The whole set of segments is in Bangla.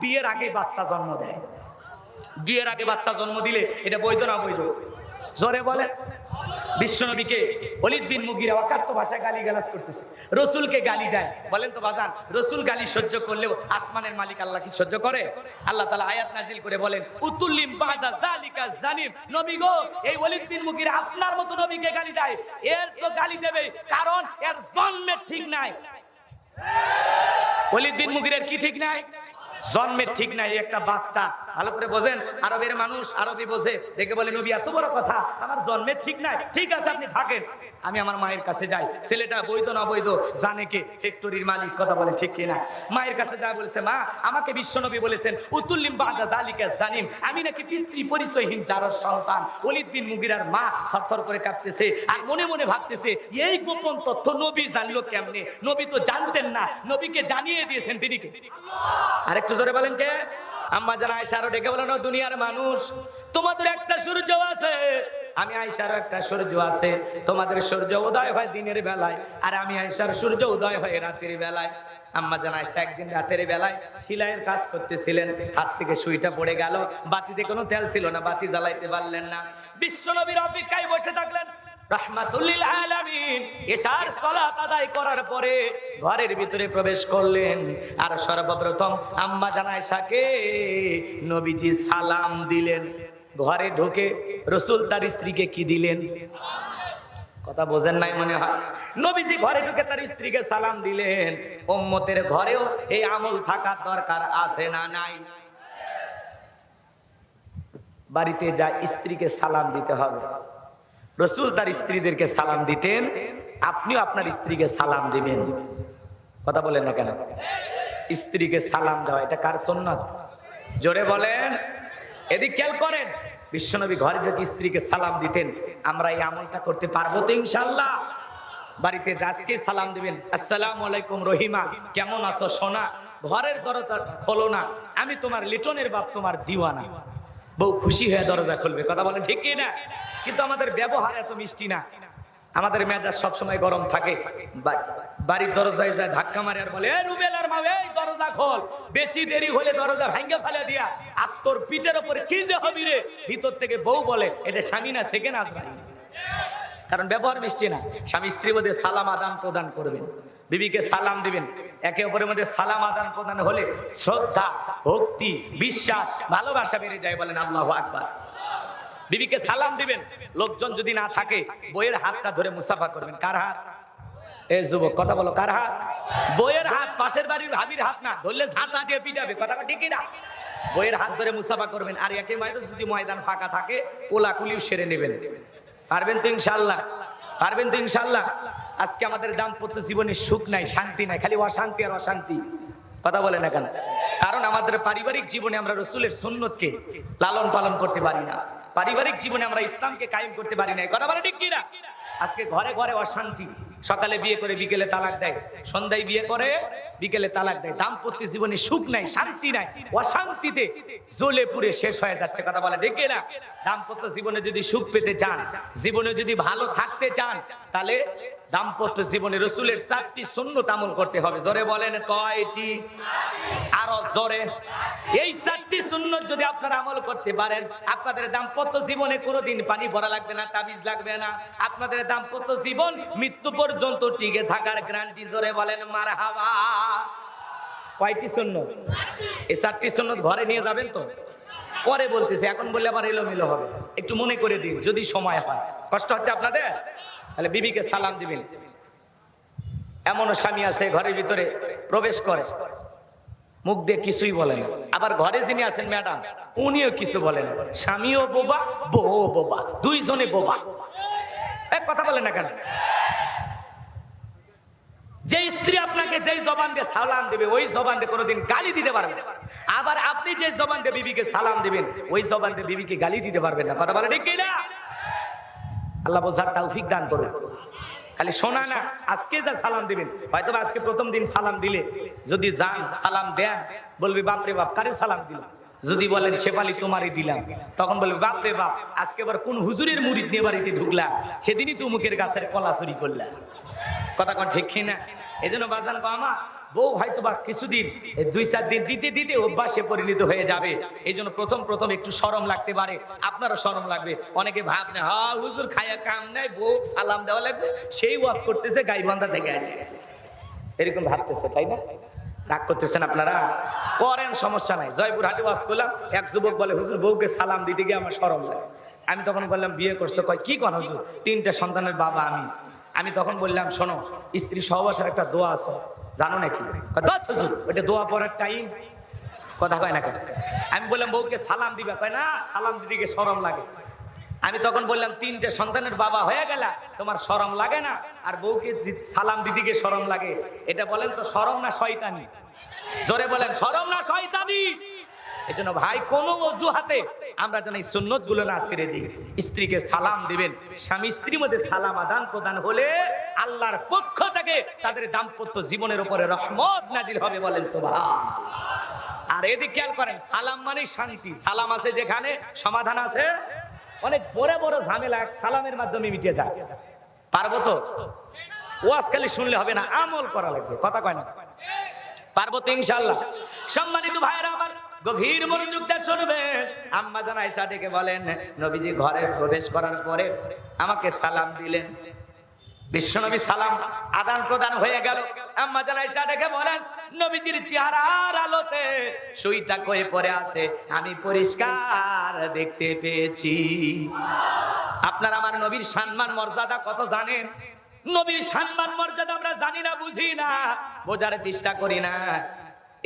বিয়ের আগে বাচ্চা জন্ম দেয়। বিয়ের আগে বাচ্চা জন্ম দিলে এটা বৈধ না বৈধ? জোরে বলে। বিশ্বনবীকে ওলীদ বিন মুগীরা অকাট্য ভাষায় গালিগালাজ করতেছে, রসুলকে গালি দেয়। বলেন তো বাজান, রসুল গালি সহ্য করলেও আসমানের মালিক আল্লাহ কি সহ্য করে? আল্লাহ তাআলা আয়াত নাজিল করে বলেন, উতুল্লিম বাদা যালিকা জানিম। নবী গো, এই ওলীদ বিন মুগীরা আপনার মতো নবীকে গালি দেয়, এর তো গালি দেবে, কারণ এর জন্মের ঠিক নাই। ওলীদ বিন মুগীরার কি ঠিক নাই? জন্মের ঠিক নাই। একটা বাচ্চা, ভালো করে বোঝেন, আরবের মানুষ আরবি বোঝে, দেখে বলে নবী এত বড় কথা, আমার জন্মের ঠিক নাই। ঠিক আছে, আপনি থাকেন, আমি আমার মায়ের কাছে যাই। ছেলেটা বৈধ না বৈধ জানে কে? ফ্যাক্টরির মালিক। কথা বলে ঠিক কিনা? মায়ের কাছে যায়, বলেছে মা, আমাকে বিশ্বনবী বলেছেন উতুল্লিম বাদা যালিকা জানিম, আমি নাকি পিতৃ পরিচয়হীন জারর সন্তান। ওলীদ বিন মুগীরার মা থরথর করে কাঁপতেছে আর মনে মনে ভাবতেছে, এই গোপন তথ্য নবী জানলো কেমনে? নবী তো জানতেন না, নবীকে জানিয়ে দিয়েছেন তিনি কে? আরেকটু জোরে বলেন কে? আম্মা জান আয়েশা আরো ডেকে বলেন, দুনিয়ার মানুষ, তোমাদের একটা সূর্য আছে, আমি আয়েশারও একটা সূর্য আছে। তোমাদের সূর্য উদয় হয় দিনের বেলায়, আর আমি আয়েশার সূর্য উদয় হয় রাতের বেলায়। আম্মা জান আয়েশা একদিন রাতের বেলায় সেলাইয়ের কাজ করতেছিলেন, হাত থেকে সুইটা পড়ে গেল, বাতিতে কোনো তেল ছিল না, বাতি জ্বালাইতে পারলেন না। বিশ্বনবীর অপেক্ষায় বসে থাকলেন রাহমাতুল লিল আলামিন। এশার সালাত আদায় করার পরে ঘরের ভিতরে প্রবেশ করলেন, আর সর্বপ্রথম আম্মা জান আয়েশাকে নবীজি সালাম দিলেন। ঘরে ঢুকে রাসূল তার স্ত্রীকে কি দিলেন? কথা বোঝেন নাই মনে হয়। নবীজি ঘরে ঢুকে তার স্ত্রীকে সালাম দিলেন। উম্মতের ঘরেও এই আমল থাকা দরকার আছে না নাই? বাড়িতে যা স্ত্রীকে সালাম দিতে হবে। রাসূল তার স্ত্রীদেরকে সালাম দিতেন, আপনিও আপনার স্ত্রীকে সালাম দিবেন। কথা বলেন না কেন? স্ত্রীকে সালাম দেওয়া এটা কার সুন্নাত? জোরে বলেন। এদিক খেয়াল করেন, বিশ্বনবী ঘরে ঢুকে স্ত্রীকে সালাম দিতেন। আমরা এই আমলটা করতে পারবো তো ইনশাআল্লাহ? বাড়িতে আজকে সালাম দিবেন, আসসালামু আলাইকুম রহিমা, কেমন আছো সোনা? ঘরের দরজা খোলো না, আমি তোমার লিটনের বাপ, তোমার দিওয়ানা। বউ খুশি হয়ে দরজা খুলবে। কথা বলেন ঠিক কি না? কিন্তু আমাদের ব্যবহার এত মিষ্টি না, আমাদের মেজাজ সবসময় গরম থাকে। বাড়ির দরজায় যায় ধাক্কা মারে আর বলে, এ রুবেলার মা, এই দরজা খোল। বেশি দেরি হলে দরজা ভাঙ্গে ফেলে দিয়া, আজ তোর পিঠের উপরে কি যে হবি রে। ভিতর থেকে বউ বলে, এটা স্বামী না সেকেন্ড আজরাইল। কারণ ব্যবহার মিষ্টি না। স্বামী স্ত্রীর মধ্যে সালাম আদান প্রদান করবেন, বিবিকে সালাম দিবেন। একে অপরের মধ্যে সালাম আদান প্রদান হলে শ্রদ্ধা, ভক্তি, বিশ্বাস, ভালোবাসা বেড়ে যায়। বলেন আল্লাহু আকবার। বিবিকে সালাম দিবেন। লোকজন যদি না থাকে, বইয়ের হাতটা ধরে মুসাফা করবেন। কার হাত? এই যুবক কথা বলো, কার হাত? বইয়ের হাত। পাশের বাড়ির ভাবির হাত না, ধরলে ঝাঁটা দিয়ে পিটাবে। কথা ঠিক না? বইয়ের হাত ধরে মুসাফা করবেন। আর একে মাইতো যদি ময়দান ফাঁকা থাকে, কোলাকুলিও সেরে নেবেন। পারবেন তো ইনশাআল্লাহ? পারবেন তো ইনশাআল্লাহ? আজকে আমাদের দাম্পত্য জীবনে সুখ নাই, শান্তি নাই, খালি অশান্তি আর অশান্তি। কথা বলে না কেন? কারণ আমাদের পারিবারিক জীবনে আমরা রাসূলের সুন্নতকে লালন পালন করতে পারি না। পারিবারিক জীবনে আমরা ইসলামকে কায়েম করতে পারি না। কথা বলে ঠিক কি না? আজকে ঘরে ঘরে অশান্তি। সকালে বিয়ে করে বিকেলে তালাক দেয়, সন্ধ্যায় বিয়ে করে বিকেলে তালাক দেয়। দাম্পত্য জীবনে সুখ নাই, শান্তি নাই, অশান্তিতে জ্বলে পুড়ে শেষ হয়ে যাচ্ছে। কথা বলে ঠিক না? দাম্পত্য জীবনে যদি সুখ পেতে চান, জীবনে যদি ভালো থাকতে চান, তাহলে দাম্পত্য জীবনে রাসূলের 4টি সুন্নাত আমল করতে হবে। জোরে বলেন কয়টি? আরো জোরে। এই 4টি সুন্নাত যদি আপনারা আমল করতে পারেন, আপনাদের দাম্পত্য জীবনে কোনোদিন পানি ভরা লাগবে না, তাবিজ লাগবে না। আপনাদের দাম্পত্য জীবন মৃত্যু পর্যন্ত টিকে থাকার গ্যারান্টি। জোরে বলেন মারহাবা। কয়টি সুন্নাত? এই 4টি সুন্নাত ঘরে নিয়ে যাবেন তো? পরে বলতেছে, এখন বললে আবার এলোমেলো হবে। একটু মনে করে দিন যদি সময় হয়। কষ্ট হচ্ছে আপনাদের? তাহলে বিবিকে সালাম দিবেন। এমনও স্বামী আছে ঘরের ভিতরে প্রবেশ করে, মুখ দিয়ে কিছুই বলে না। আবার ঘরে যিনি আছেন ম্যাডাম, উনিও কিছু বলেন না। স্বামীও বোবা, বউ বোবা, দুইজনে বোবা। এক কথা বলেন না কেন? যে স্ত্রী আপনাকে যেই জবান দিয়ে সালাম দেবে, ওই জবান দিয়ে কোনোদিন গালি দিতে পারবে না। আবার আপনি যে জবান দিয়ে বিবিকে সালাম দিবেন, ওই জবান দিয়ে বিবিকে গালি দিতে পারবেন না। কথা বলে ঠিক কি না? আল্লাহ বোঝার তৌফিক দান করুন। খালি শোনা না, আজকে যা সালাম দিবেন, হয়তো আজকে প্রথম দিন সালাম দিলে যদি যান সালাম দেন, বলবি বাপরে বাপ, কারে সালাম দিলাম। যদি বলেন শেফালি তোমারই দিলাম, তখন বলবে বাপরে বাপ, আজকে আবার কোন হুজুরের মুরিদ নিয়ে বাড়িতে ঢুকলাম, সেদিনই তো মুখের গাছের কলা চুরি করলাম। কথা কোন ঠিক না? এই জন্য বাজান বাবা, বউ হয়তো বা কিছুদিন 2-4 দিন দিতে দিতে অভ্যাসে পরিণত হয়ে যাবে। এই জন্য প্রথম প্রথম একটু শরম লাগতে পারে, আপনারও শরম লাগবে। অনেকে ভাবনে হ্যাঁ হুজুর খায়া কাম নাই, বউ সালাম দেওয়া লাগবে, সেই ওয়াজ করতেছে গাইবান্ধা থেকে আছে, এরকম ভাবতেছে, তাই না? রাগ করতেছেন আপনারা, করেন, সমস্যা নাই। জয়পুরহাটে ওয়াজ করলাম, এক যুবক বলে হুজুর বউকে সালাম দিতে গিয়ে আমার শরম লাগে। আমি তখন বললাম বিয়ে করছো? কয় কি কোন হুজুর, 3টে সন্তানের বাবা আমি তখন বললাম শোনো, স্ত্রী সহবাসের একটা দোয়া আছে, জানো নাকি? হুজুর ওইটা দোয়া পড়ার টাইম, কথা কয় না কেন? আমি বললাম বউকে সালাম দিবা, কয় না সালাম দিতে গিয়ে শরম লাগে। আমি তখন বললাম 3টে সন্তানের বাবা হয়ে গেলা, তোমার শরম লাগে না? আর বউকে সালাম দিতে গিয়ে শরম লাগে, এটা বলেন তো শরম না শয়তানি? জোরে বলেন, শরম না শয়তানি? এই জন্য ভাই কোনো অজুহাতে আমরা যেন এই সুন্নত গুলো না ছেড়ে দিই। স্ত্রীকে সালাম দিবেন, স্বামী স্ত্রীর মধ্যে সালাম আদান প্রদান হলে আল্লাহর পক্ষ থেকে তাদের দাম্পত্য জীবনের উপরে রহমত নাজিল হবে, বলেন সুবহানাল্লাহ। আর এদিকে খেয়াল করেন, সালাম মানে শান্তি। সালাম আছে যেখানে সমাধান আছে। অনেক বড় বড় ঝামেলা সালামের মাধ্যমে মিটে যায়। পারবো তো? ওয়াজ খালি শুনলে হবে না, আমল করা লাগবে, কথা কয় না? পারবো তো ইনশাআল্লাহ। সম্মানিত ভাইরা আমার, গভীর মনোযোগ দিয়ে শুনবেন। আম্মা জান আয়েশা ডেকে বলেন, নবীজি ঘরে প্রবেশ করার পরে আমাকে সালাম দিলেন। বিশ্বনবী সালাম আদান প্রদান হয়ে গেল। আম্মা জান আয়েশা ডেকে বলেন, নবীজির চেহারার আলোতে সুইটা কয়ে পড়ে আছে, আমি পরিষ্কার দেখতে পেয়েছি। আপনারা আমার নবীর সম্মান মর্যাদা কত জানেন? নবীর সম্মান মর্যাদা আমরা জানি না, বুঝি না, বোঝার চেষ্টা করি না।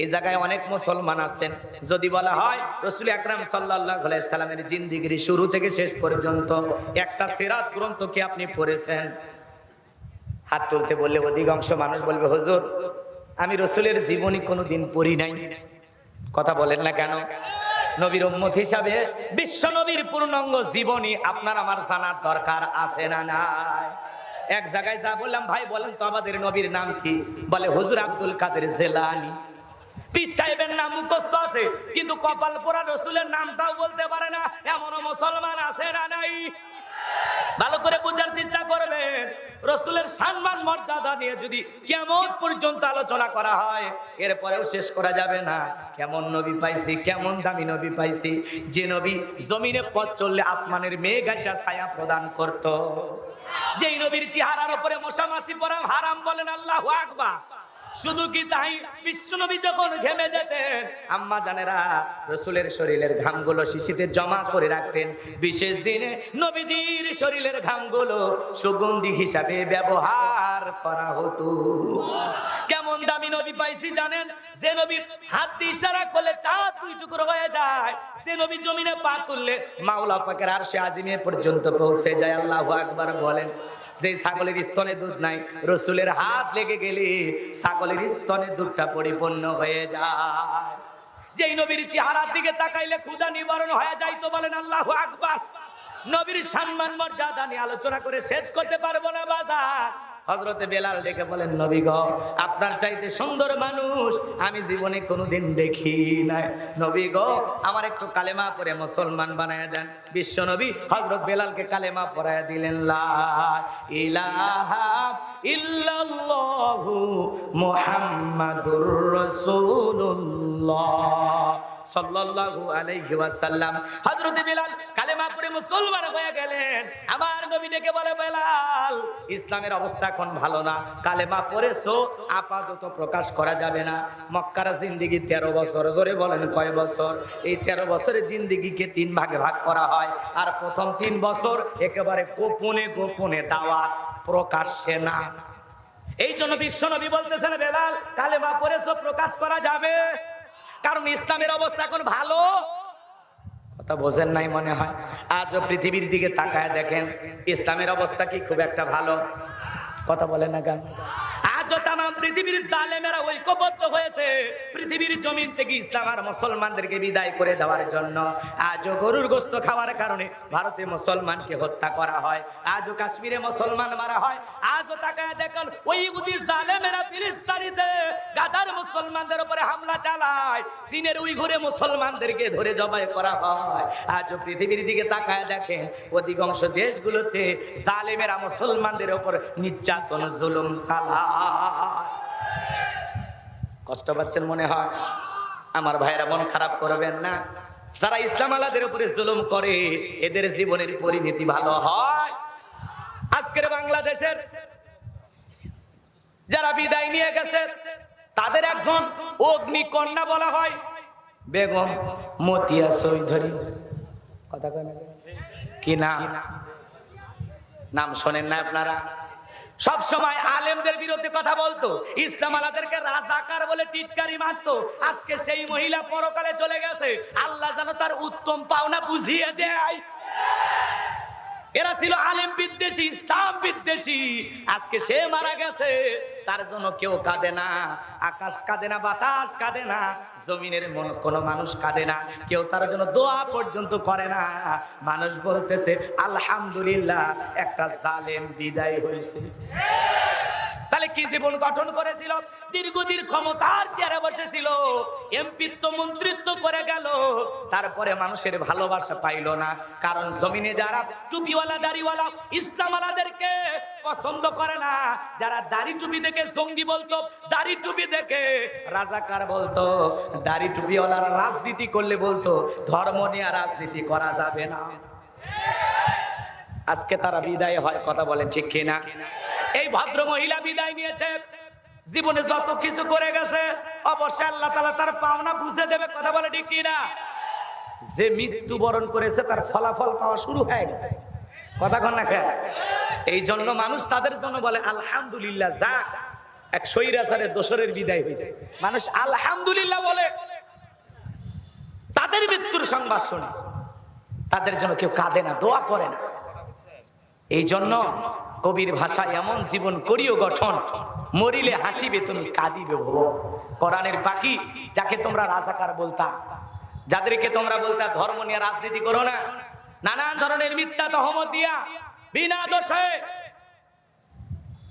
এই জায়গায় অনেক মুসলমান আছেন, যদি বলা হয় রাসূল আকরাম সাল্লাল্লাহু আলাইহি সাল্লামের জিন্দেগির শুরু থেকে শেষ পর্যন্ত একটা সিরাত গ্রন্থ কি আপনি পড়েছেন? হাত তুলতে বললে অধিকাংশ মানুষ বলবে হুজুর আমি রাসূলের জীবনী কোনোদিন পড়ি নাই। কথা বলেন না কেন? নবীর উম্মত হিসাবে বিশ্ব নবীর পূর্ণাঙ্গ জীবনী আপনার আমার জানার দরকার আছে না নাই? এক জায়গায় যা বললাম, ভাই বলেন তো আমাদের নবীর নাম কি? বলে হুজুর আব্দুল কাদের জিলানী। পীর সাহেবের নাম মুখস্থ আছে, কিন্তু কপাল পোড়া রাসূলের নামটাও বলতে পারে না, এমনও মুসলমান আছে না নাই? ভালো করে বোঝার চেষ্টা করবেন। রাসূলের সম্মান মর্যাদা নিয়ে যদি কিয়ামত পর্যন্ত আলোচনা করা হয়, এরপরেও শেষ করা যাবে না। কেমন নবী পাইছি, কেমন দামি নবী পাইছি, যে নবী জমিনে পথ চললে আসমানের মেঘ এসে ছায়া প্রদান করত, যেই নবীর চেহারার উপরে মশা মাছি পড়া হারাম, বলেন আল্লাহু আকবার। শুধু কি তাই, বিশ্বনবী যখন ঘেমে যেতেন, আম্মা জানেরা রাসূলের শরীরের ঘামগুলো শিশিতে জমা করে রাখতেন। বিশেষ দিনে নবীজির শরীরের ঘামগুলো সুগন্ধি হিসাবে ব্যবহার করা হতো। কেমন দামি নবী পাইছি জানেন? যে নবীর হাত দিয়ে ইশারা করলে চাঁদ 2 টুকরো হয়ে যায়, যে নবী জমিনে পা তুললে মাওলা পাকের আরশে আজিমে পর্যন্ত পৌঁছে যায়। আল্লাহু আকবার বলেন। যে ছাগলের স্তনে দুধ নাই, রাসূলের হাত লেগে গেলে ছাগলের স্তনে দুধটা পরিপূর্ণ হয়ে যায়। যেই নবীর চেহারার দিকে তাকাইলে ক্ষুধা নিবারণ হয়ে যায়, তো বলেন আল্লাহু আকবার। নবীর সম্মান মর্যাদা নিয়ে আলোচনা করে শেষ করতে পারবো না বাজার। হযরতে বেলাল ডেকে বলেন, নবী গো আপনার চাইতে সুন্দর মানুষ আমি জীবনে কোনোদিন দেখি নাই। নবী গো আমার একটু কালেমা পড়ে মুসলমান বানায় দেন। বিশ্ব নবী হযরত বেলালকে কালেমা পড়ায় দিলেন, লা ইলাহা ইল্লাল্লাহু মুহাম্মাদুর রাসূলুল্লাহ সাল্লাল্লাহু আলাইহি ওয়াসাল্লাম। হযরত বেলাল কালেমা পড়ে মুসলমান হয়ে গেলেন। আমার নবী ডেকে বলে, বেলাল ইসলামের অবস্থা এখন ভালো না, কালেমা পড়েছো আপাতত প্রকাশ করা যাবে না। মক্কার জিন্দেগি 13 বছর, জোরে বলেন কয় বছর? এই 13 বছরের জিন্দেগিকে 3 ভাগে ভাগ করা হয়। আর প্রথম 3 বছর একেবারে গোপনে গোপনে দাওয়াত, প্রকাশ্যে না। এই জন্য বিশ্ব নবী বলতেছেন, বেলাল কালেমা পড়েছো প্রকাশ করা যাবে, কারণ ইসলামের অবস্থা এখন ভালো। কথা বোঝেন নাই মনে হয়। আজও পৃথিবীর দিকে তাকায় দেখেন, ইসলামের অবস্থা কি খুব একটা ভালো? কথা বলেন না কেন? আজও তাম পৃথিবীর জালেমেরা ঐক্যবদ্ধ হয়েছে পৃথিবীর জমিন থেকে ইসলাম আর মুসলমানদেরকে বিদায় করে দেওয়ার জন্য। আজও গরুর গোশত খাওয়ার কারণে ভারতে মুসলমানকে হত্যা করা হয়, আজও কাশ্মীরে মুসলমান মারা হয়। আজও তাকায় দেখেন ওই ইহুদি জালেমেরা ফিলিস্তিনিতে গাজার মুসলমানদের উপরে হামলা চালায়, চীনের উইঘুরে মুসলমানদেরকে ধরে জবাই করা হয়। আজও পৃথিবীর দিকে তাকায় দেখেন অধিকাংশ দেশগুলোতে জালেমেরা মুসলমানদের উপর নির্যাতন জুলুম চালায়। কষ্ট পাচ্ছেন মনে হয়। আমার ভাইরা মন খারাপ করবেন না, যারা ইসলাম আলাদের উপরে জুলুম করে এদের জীবনের পরিণতি ভালো হয়। আজকের বাংলাদেশের যারা বিদায় নিয়ে গেছে তাদের একজন অগ্নিকন্যা বলা হয় বেগম মতিয়া চৌধুরী। কথা কয় না? কি নাম? নাম শোনেন না আপনারা? সব সময় আলেমদের বিরুদ্ধে কথা বলতো, ইসলাম আলাদেরকে রাজাকার বলে টিটকারি মারতো। আজকে সেই মহিলা পরকালে চলে গেছে, আল্লাহ যেন তার উত্তম পাওনা বুঝিয়ে দেয়। এরা ছিল আলেম বিদ্বেষী, ইসলাম বিদ্বেষী। আজকে সে মারা গেছে, তার জন্য কেউ কাঁদে না, আকাশ কাঁদে না, বাতাস কাঁদে না, জমিনের কোনো মানুষ কাঁদে না, কেউ তার জন্য দোয়া পর্যন্ত করে না। মানুষ বলতেছে আলহামদুলিল্লাহ একটা জালেম বিদায় হয়েছে। তাহলে কি জীবন গঠন করেছিল, দীর্ঘদিন ক্ষমতার চেয়ারে বসেছিল, এমপিত্ব মন্ত্রিত্ব করে গেল, তারপরে মানুষের ভালোবাসা পাইল না। কারণ জমিনে যারা টুপিওয়ালা দাড়িওয়ালা ইসলাম আলাদেরকে পছন্দ করে না, যারা দাড়ি টুপি দেখে জঙ্গি বলতো, দাড়ি টুপি দেখে রাজাকার বলতো, দাড়ি টুপিওয়ালারা রাজনীতি করলে বলতো ধর্ম নিয়ে রাজনীতি করা যাবে না। আজকে তারা বিদায় হয়, কথা বলেন ঠিক কিনা? এই ভদ্র মহিলা বিদায় নিয়েছে, জীবনে যত কিছু করে গেছে অবশ্যই আল্লাহ তাআলা তার পাওনা বুঝে দেবে, কথা বলে ঠিক কিনা? যে মৃত্যুবরণ করেছে তার ফলাফল পাওয়া শুরু হয়ে গেছে, কথা কন না কেন? এই জন্য মানুষ তাদের জন্য বলে আলহামদুলিল্লাহ, যাক এক স্বৈরাচারের দোসরের বিদায় হয়েছে, মানুষ আলহামদুলিল্লাহ বলে। তাদের মৃত্যুর সংবাদ শুনে তাদের জন্য কেউ কাঁদে না, দোয়া করে না। এই জন্য কবির ভাষায় এমন জীবন করিও গঠন, মরিলে হাসিবে তুমি কাঁদিবে ভব। কোরআনের বাকি যাকে তোমরা রাজাকার বলতা, যাদেরকে তোমরা বলতা ধর্ম নিয়ে রাজনীতি করো না, নানান ধরনের মিথ্যা তহমত দিয়া বিনা দোষে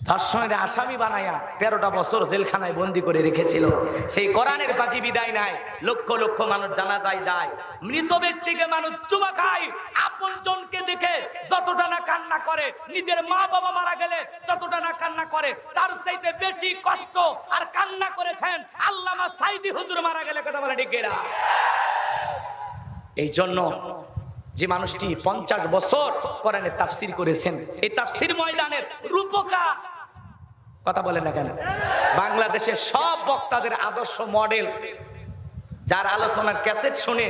ধর্ষণের আসামি বানায়া 13টা বছর জেলখানায় বন্দী করে রেখেছিল। সেই কোরআনের বাকি বিদায় নাই, লক্ষ লক্ষ মানুষ জানাজায় যায়, মৃত ব্যক্তিকে মানুষ চুমা খায়, আপন জনকে দেখে যতটা না কান্না করে, নিজের মা বাবা মারা গেলে যতটা না কান্না করে, তার চাইতে বেশি কষ্ট আর কান্না করেছেন আল্লামা সাইদি হুজুর মারা গেলে, কথা বলে ঠিক এরা। এই জন্য যে মানুষটি 50 বছর কোরআনের তাফসীর করেছেন, এই তাফসীর ময়দানের রূপকার, কথা বলেন না কেন? বাংলাদেশের সব বক্তাদের আদর্শ মডেল, যার আলোচনার ক্যাসেট শুনে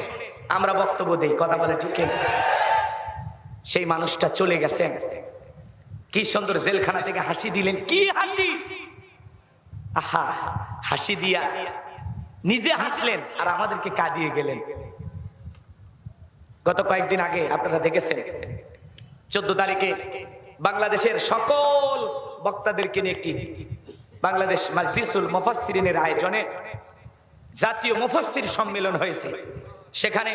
আমরা বক্তব্য দেই, কথা বলে ঠিক কিনা? সেই মানুষটা চলে গেছেন, কি সুন্দর জেলখানা থেকে হাসি দিলেন, কি হাসি! আহা, হাসি দিয়া নিজে হাসলেন আর আমাদেরকে কাঁদিয়ে গেলেন। গত কয়েকদিন আগে আপনারা দেখেছেন 14 তারিখে বাংলাদেশের সকল বক্তাদেরকে নিয়ে একটি বাংলাদেশ মাজলিসুল মুফাসসিরিনের আয়োজনে জাতীয় মুফাসসির সম্মেলন হয়েছে। সেখানে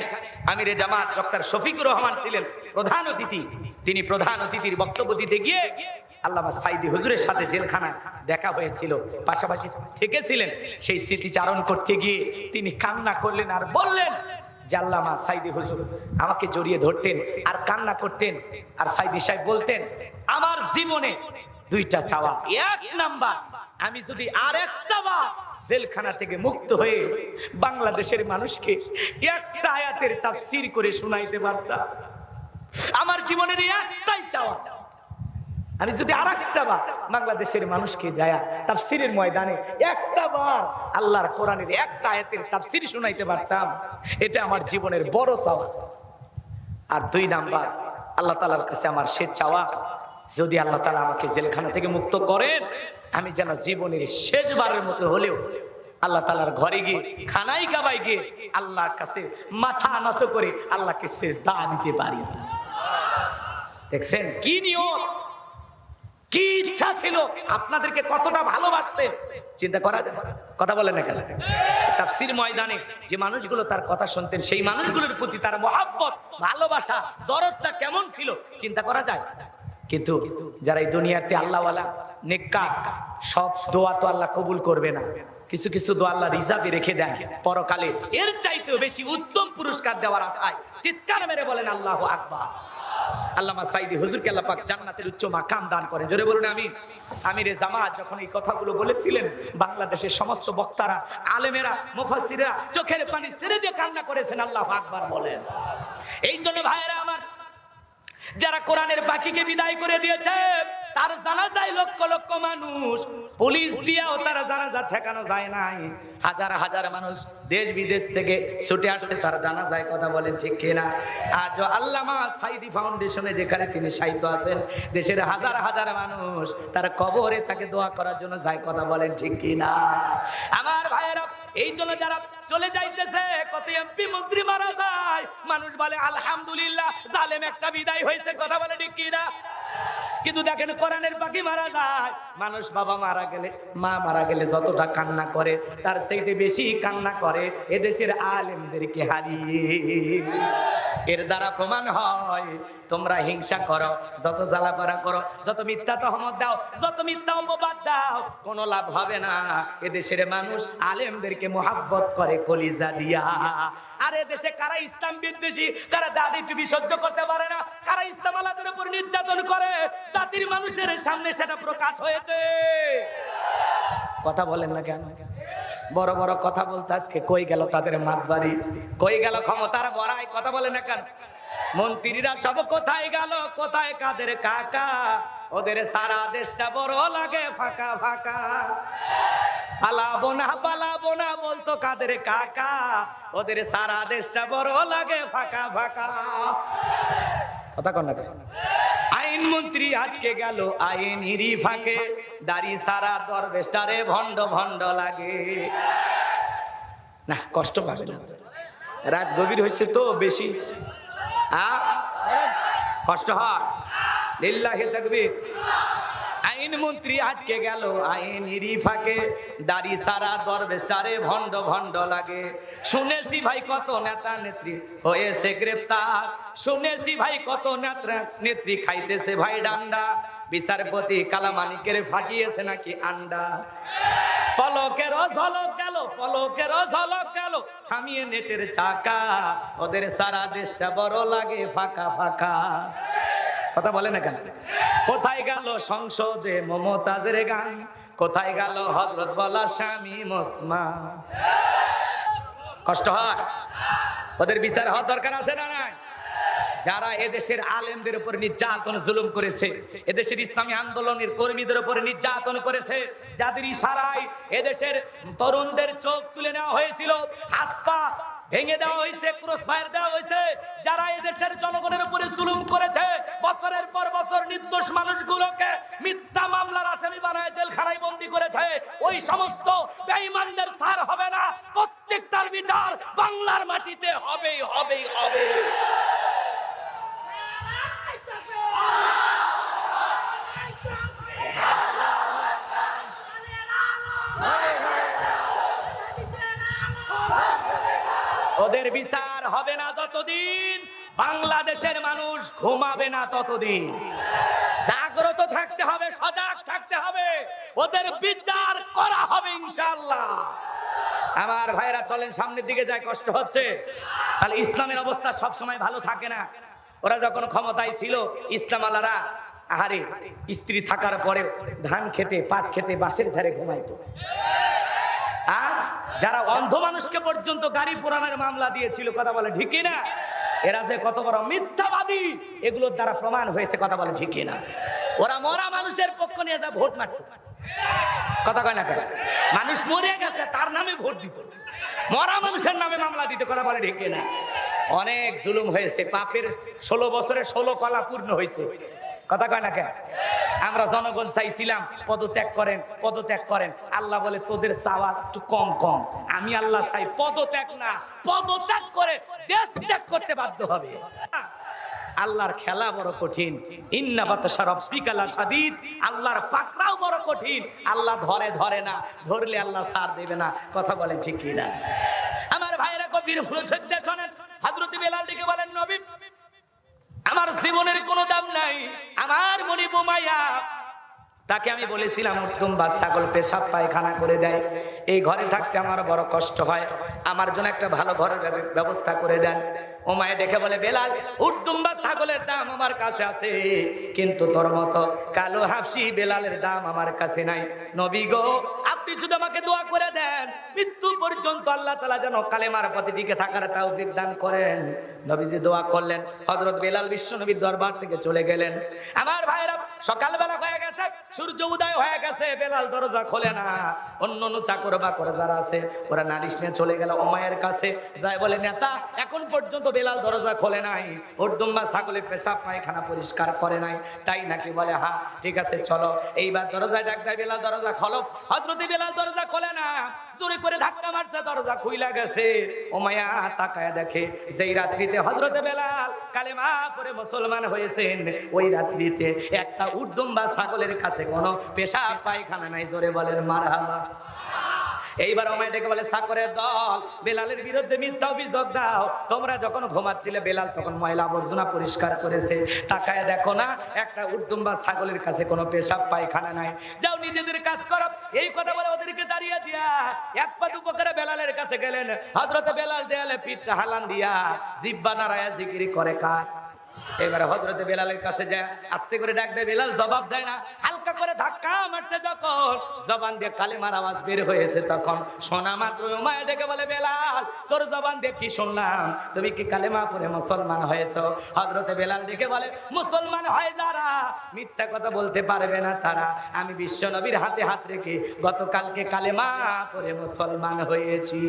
আমিরে জামাত ডক্টর শফিকুর রহমান ছিলেন প্রধান অতিথি। তিনি প্রধান অতিথির বক্তব্য দিতে গিয়ে আল্লামা সাইদি হুজুরের সাথে জেলখানা দেখা হয়েছিল, পাশাপাশি থেকেছিলেন। সেই স্মৃতিচারণ করতে গিয়ে তিনি কান্না করলেন আর বললেন যে আল্লামা সাইদি হুজুর আমাকে জড়িয়ে ধরতেন আর কান্না করতেন, আর সাইদি সাহেব বলতেন আমার জীবনে 2টা চাওয়া। এক নাম্বার, আমি যদি আর একটা বার জেলখানা থেকে মুক্ত হয়ে বাংলাদেশের মানুষকে একটা আয়াতের তাফসীর করে শোনাইতে পারতাম। আমার জীবনের একটাই চাওয়া, আমি যদি আর একটা বার বাংলাদেশের মানুষকে যায়া তাফসীরের ময়দানে একটা বার আল্লাহর কোরআনের একটা আয়াতের তাফসীর শোনাইতে পারতাম, এটা আমার জীবনের বড় চাওয়া। আর 2 নাম্বার, আল্লাহ তাআলার কাছে আমার শেষ চাওয়া, যদি আল্লাহ তাআলা আমাকে জেলখানা থেকে মুক্ত করেন, আমি যেন জীবনের শেষবারের মতো হলেও আল্লাহ তাআলার ঘরে গিয়ে খানায় কাবায় গিয়ে আল্লাহর কাছে মাথা নত করে আল্লাহকে সেজদা দিতে পারি। দেখছেন কি নিয়ত, কি ইচ্ছা ছিল, আপনাদেরকে কতটা ভালোবাসতেন চিন্তা করা যায়? কথা বলেন না কেন? তাফসীর ময়দানে যে মানুষগুলো তার কথা শুনতেন, সেই মানুষগুলোর প্রতি তার মহব্বত, ভালোবাসা, দরদটা কেমন ছিল চিন্তা করা যায়? কিন্তু যারা এই দুনিয়াতে আল্লাহওয়ালা, নেককার, সব দোয়া তো আল্লাহ কবুল করবে না। কিছু কিছু দোয়া আল্লাহ রিজার্ভে রেখে দেন, পরকালে এর চাইতেও বেশি উত্তম পুরস্কার দেওয়ার আশায় চিৎকার মেরে বলেন আল্লাহু আকবার। আল্লামা সাইদি হুজুরকে আল্লাহ পাক জান্নাতের উচ্চ মাকাম দান করেন, জোরে বলুন আমিন। আমিরে জামাত যখন এই কথাগুলো বলেছিলেন, বাংলাদেশের সমস্ত বক্তারা, আলেমেরা, মুফাসসিররা চোখের পানি ছেড়ে দিয়ে কান্না করেছেন, আল্লাহু আকবার বলেন। এই জন্য ভাইয়েরা আমার, যারা কোরআনের বাকিকে বিদায় করে দিয়েছে, তার জানাজায় লক্ষ লক্ষ মানুষ, পুলিশ দিয়েও তার জানাজা ঠেকানো যায় নাই। হাজার হাজার মানুষ দেশ বিদেশ থেকে ছুটে আসছে তার জানাজায়, কথা বলেন ঠিক কিনা? আজ আল্লামা সাইদি ফাউন্ডেশনে যেখানে তিনি শায়িত আছেন, দেশের হাজার হাজার মানুষ তার কবরে তাকে দোয়া করার জন্য যায়, কথা বলেন ঠিক কিনা? আমার ভাইয়েরা, এই জন্য যারা চলে যাইতেছে, কত এমপি মন্ত্রী মারা যায়, মানুষ বলে আলহামদুলিল্লাহ জালেম একটা বিদায় হয়েছে, কথা বলে ঠিক কিনা? কিন্তু দেখেন কোরআনের পাখি মারা যায়, মানুষ বাবা মারা গেলে, মা মারা গেলে যতটা কান্না করে, তার চাইতে বেশি কান্না করে এদেশের আলেমদেরকে হারিয়ে। এর দ্বারা প্রমাণ হয় তোমরা হিংসা করো, যত জ্বালাপাড়া করো, যত মিথ্যা তহমত দাও, যত মিথ্যা অপবাদ দাও, কোনো লাভ হবে না। এদেশের মানুষ আলেমদেরকে মোহাব্বত করে কলিজা দিয়া। আর এদেশে কারা ইসলাম বিদ্বেষী, কারা দাড়ি টুপি সহ্য করতে পারে না, কারা ইসলাম আলাদের উপর নির্যাতন করে, জাতির মানুষের সামনে সেটা প্রকাশ হয়েছে। কথা বলেন না কেন? বড় বড় কথা বলতে আজকে কই গেল তাদের মাতবাড়ি, কই গেল ক্ষমতার বড়াই, কথা বলেন না কেন? মন্ত্রীরা সব কোথায় গেল, কোথায় কাদের কাকা, ওদের সারা দেশটা বড় লাগে ফাঁকা ফাঁকা। পালাবো না বলতো কাদের কাকা, ওদের সারা দেশটা বড় লাগে ফাঁকা ফাঁকা। কথা কন না? আইন মন্ত্রী আটকে গেল আইনেরই ফাঁকে, দাড়ি সারা দরবেশটারে ভণ্ড ভণ্ড লাগে। না, কষ্ট পাবে না, রাত গভীর হয়েছে তো বেশি, কষ্ট হয়। লিল্লাহি তাকবীর। আইন মন্ত্রী আটকে গেল আইনেরই ফাঁকে, দাড়ি সারা দরবেশটারে ভণ্ড ভণ্ড লাগে। শুনেছি ভাই কত নেতা নেত্রী হয়েছে গ্রেপ্তার, শুনেছি ভাই কত নেতা নেত্রী খাইতেছে ভাই ডান্ডা, বিচারপতি কালামানিকের ফাটিয়েছে নাকি আন্ডা। পলকেরও ঝলক গেল, পলকেরও ঝলক গেল, থামিয়ে নেটের চাকা, ওদের সারা দেশটা বড় লাগে ফাঁকা ফাঁকা। কথা বলে না কেন? কোথায় গেল সংসদে মমতাজের গান, কোথায় গেল হযরত বলা স্বামী মুসমা? কষ্ট হয়, ওদের বিচার হওয়া দরকার আছে না নাই? যারা এদেশের আলেমদের উপর নির্যাতন জুলুম করেছে, এদেশের ইসলামী আন্দোলনের কর্মীদের উপর নির্যাতন করেছে, যাদের ইশারায় এদেশের তরুণদের চোখ তুলে নেওয়া হয়েছিল, হাত পা ভেঙে দেওয়া হয়েছে, ক্রস ফায়ার দেওয়া হয়েছে, যারা এদেশের জনগণের উপরে জুলুম করেছে, বছরের পর বছর নির্দোষ মানুষগুলোকে মিথ্যা মামলার আসামি বানায় জেলখানায় বন্দী করেছে, ওই সমস্ত বেঈমানদের ছাড় হবে না, প্রত্যেকটার বিচার বাংলার মাটিতে হবেই হবেই হবে। ওদের বিচার হবে না যতদিন বাংলাদেশের মানুষ ঘুমাবে না ততদিন। জাগ্রত থাকতে হবে, সজাগ থাকতে হবে, ওদের বিচার করা হবে ইনশাআল্লাহ। আমার ভাইরা চলেন সামনের দিকে যায়, কষ্ট হচ্ছে। তাহলে ইসলামের অবস্থা সব সময় ভালো থাকে না। ওরা যখন ক্ষমতায় ছিল, ইসলাম আলারা আহারে স্ত্রী থাকার পরে ধান খেতে, পাট খেতে বাঁশের ঝাড়ে ঘুমাইতো। আর যারা অন্ধ মানুষকে পর্যন্ত গাড়ি পোড়ানোর মামলা দিয়েছিল, কথা বলে ঠিক না? এরা যে কত বড় মিথ্যাবাদী, এগুলোর দ্বারা প্রমাণ হয়েছে, কথা বলে ঠিক না? ওরা মরা মানুষের পক্ষ নিয়ে যা ভোট মারত, কথা কয় না কেন? মানুষ মরে গেছে তার নামে ভোট দিত, মরা মানুষের নামে মামলা দিত, কথা বলে ঠিক না? অনেক জুলুম হয়েছে, পাপের 16 বছরে 16 কলা পূর্ণ হয়েছে, কথা কয় না কেন? আমরা জনগণ চাইছিলাম পদত্যাগ করেন, পদত্যাগ করেন। আল্লাহ বলে তোদের চাওয়া একটু কম কম, আমি আল্লাহ চাই পদত্যাগ না, পদত্যাগ করে দেশ ত্যাগ করতে বাধ্য হবে। আল্লাহর খেলা বড় কঠিন, ইন্না বাতশা রাব্বিকা লাশাদীদ, আল্লাহর পাকড়াও বড় কঠিন। আল্লাহ ধরে ধরে না, ধরলে আল্লাহ ছাড় দেবে না, কথা বলেন ঠিক কি না? আমার ভাইরা কবির হুজুরদের শুনেন, হযরত বেলাল ডেকে বলেন, নবী আমার জীবনের কোনো দাম নাই, আমার মনি বোমাইয়া তাকে আমি বলেছিলাম দুম্বা ছাগল পেশাব পায়খানা করে দেয়, এই ঘরে থাকতে আমার বড় কষ্ট হয়, আমার জন্য একটা ভালো ঘরের ব্যবস্থা করে দেন। ও মায়ে দেখে বলে, বেলাল উটদুম্বা ছাগলের দাম আমার কাছে আছে, কিন্তু তোর মতো কালো হাফসি বেলালের দাম আমার কাছে নাই। নবী গো, আপনি যদি আমাকে দোয়া করে দেন মৃত্যু পর্যন্ত আল্লাহ তাআলা যেন কালেমার পথে টিকে থাকার তৌফিক দান করেন। নবীজি দোয়া করলেন, হযরত বেলাল বিশ্ব নবীর দরবার থেকে চলে গেলেন। আমার ভাইরা, সকালবেলা হয়ে গেছে, সূর্য উদয় হয়ে গেছে, বেলাল দরজা খোলে না। অন্য চাকর বাকর যারা আছে ওরা নালিশ নিয়ে চলে গেল উমাইয়ার কাছে, যায় বলে, নেতা এখন পর্যন্ত বেলাল দরজা খোলে নাই, উটদুম্বা ছাগলের পেশাব পায়খানা পরিষ্কার করে নাই, তাই নাকি? বলে হ্যাঁ, ঠিক আছে চলো। এইবার দরজায় ডাক দেয়, বেলাল দরজা খোলো। হযরত বেলাল দরজা খোলে না, জোরে করে ধাক্কা মারছে, দরজা খুইলা গেছে। উমাইয়া তাকায় দেখে, যেই রাত্রিতে হযরত বেলাল কালেমা পড়ে মুসলমান হয়েছেন, ওই রাত্রিতে একটা উটদুম্বা ছাগলের কাছে কোনো পেশাব পায়খানা নাই। জোরে বলেন মারহাবা। এইবার উমাইয়া ডেকে বলে, চাকরের দল, বেলালের বিরুদ্ধে মিথ্যা অভিযোগ দাও। তোমরা যখন ঘুমাচ্ছিলে বেলাল তখন ময়লা আবর্জনা পরিষ্কার করেছে, তাকায় দেখো না একটা উটদুম্বা ছাগলের কাছে কোনো পেশাব পায়খানা নাই। যাও নিজেদের কাজ করো। এই কথা বলে ওদেরকে দাঁড়িয়ে দিয়া এক পা দুপা করে বেলালের কাছে গেলেন। হযরত বেলাল দেয়ালে পিঠটা হালান দিয়া জিহ্বা নাড়ায়া জিকির করে কার। এবারে হযরত বেলালের কাছে যায়, আস্তে করে ডাক দেয়, বেলাল জবাব দেয় না। হালকা করে ধাক্কা মারছে, যখন জবান দিয়ে কালেমার আওয়াজ বের হয়েছে, তখন শোনা মাত্র উমাইয়া ডেকে বলে, বেলাল তোর জবান দিয়ে কি শুনলাম? তুমি কি কালেমা পড়ে মুসলমান হয়েছো? হযরত বেলাল ডেকে বলে, মুসলমান হয় যারা মিথ্যা কথা বলতে পারবে না তারা। আমি বিশ্ব নবীর হাতে হাত রেখে গতকালকে কালেমা পড়ে মুসলমান হয়েছি।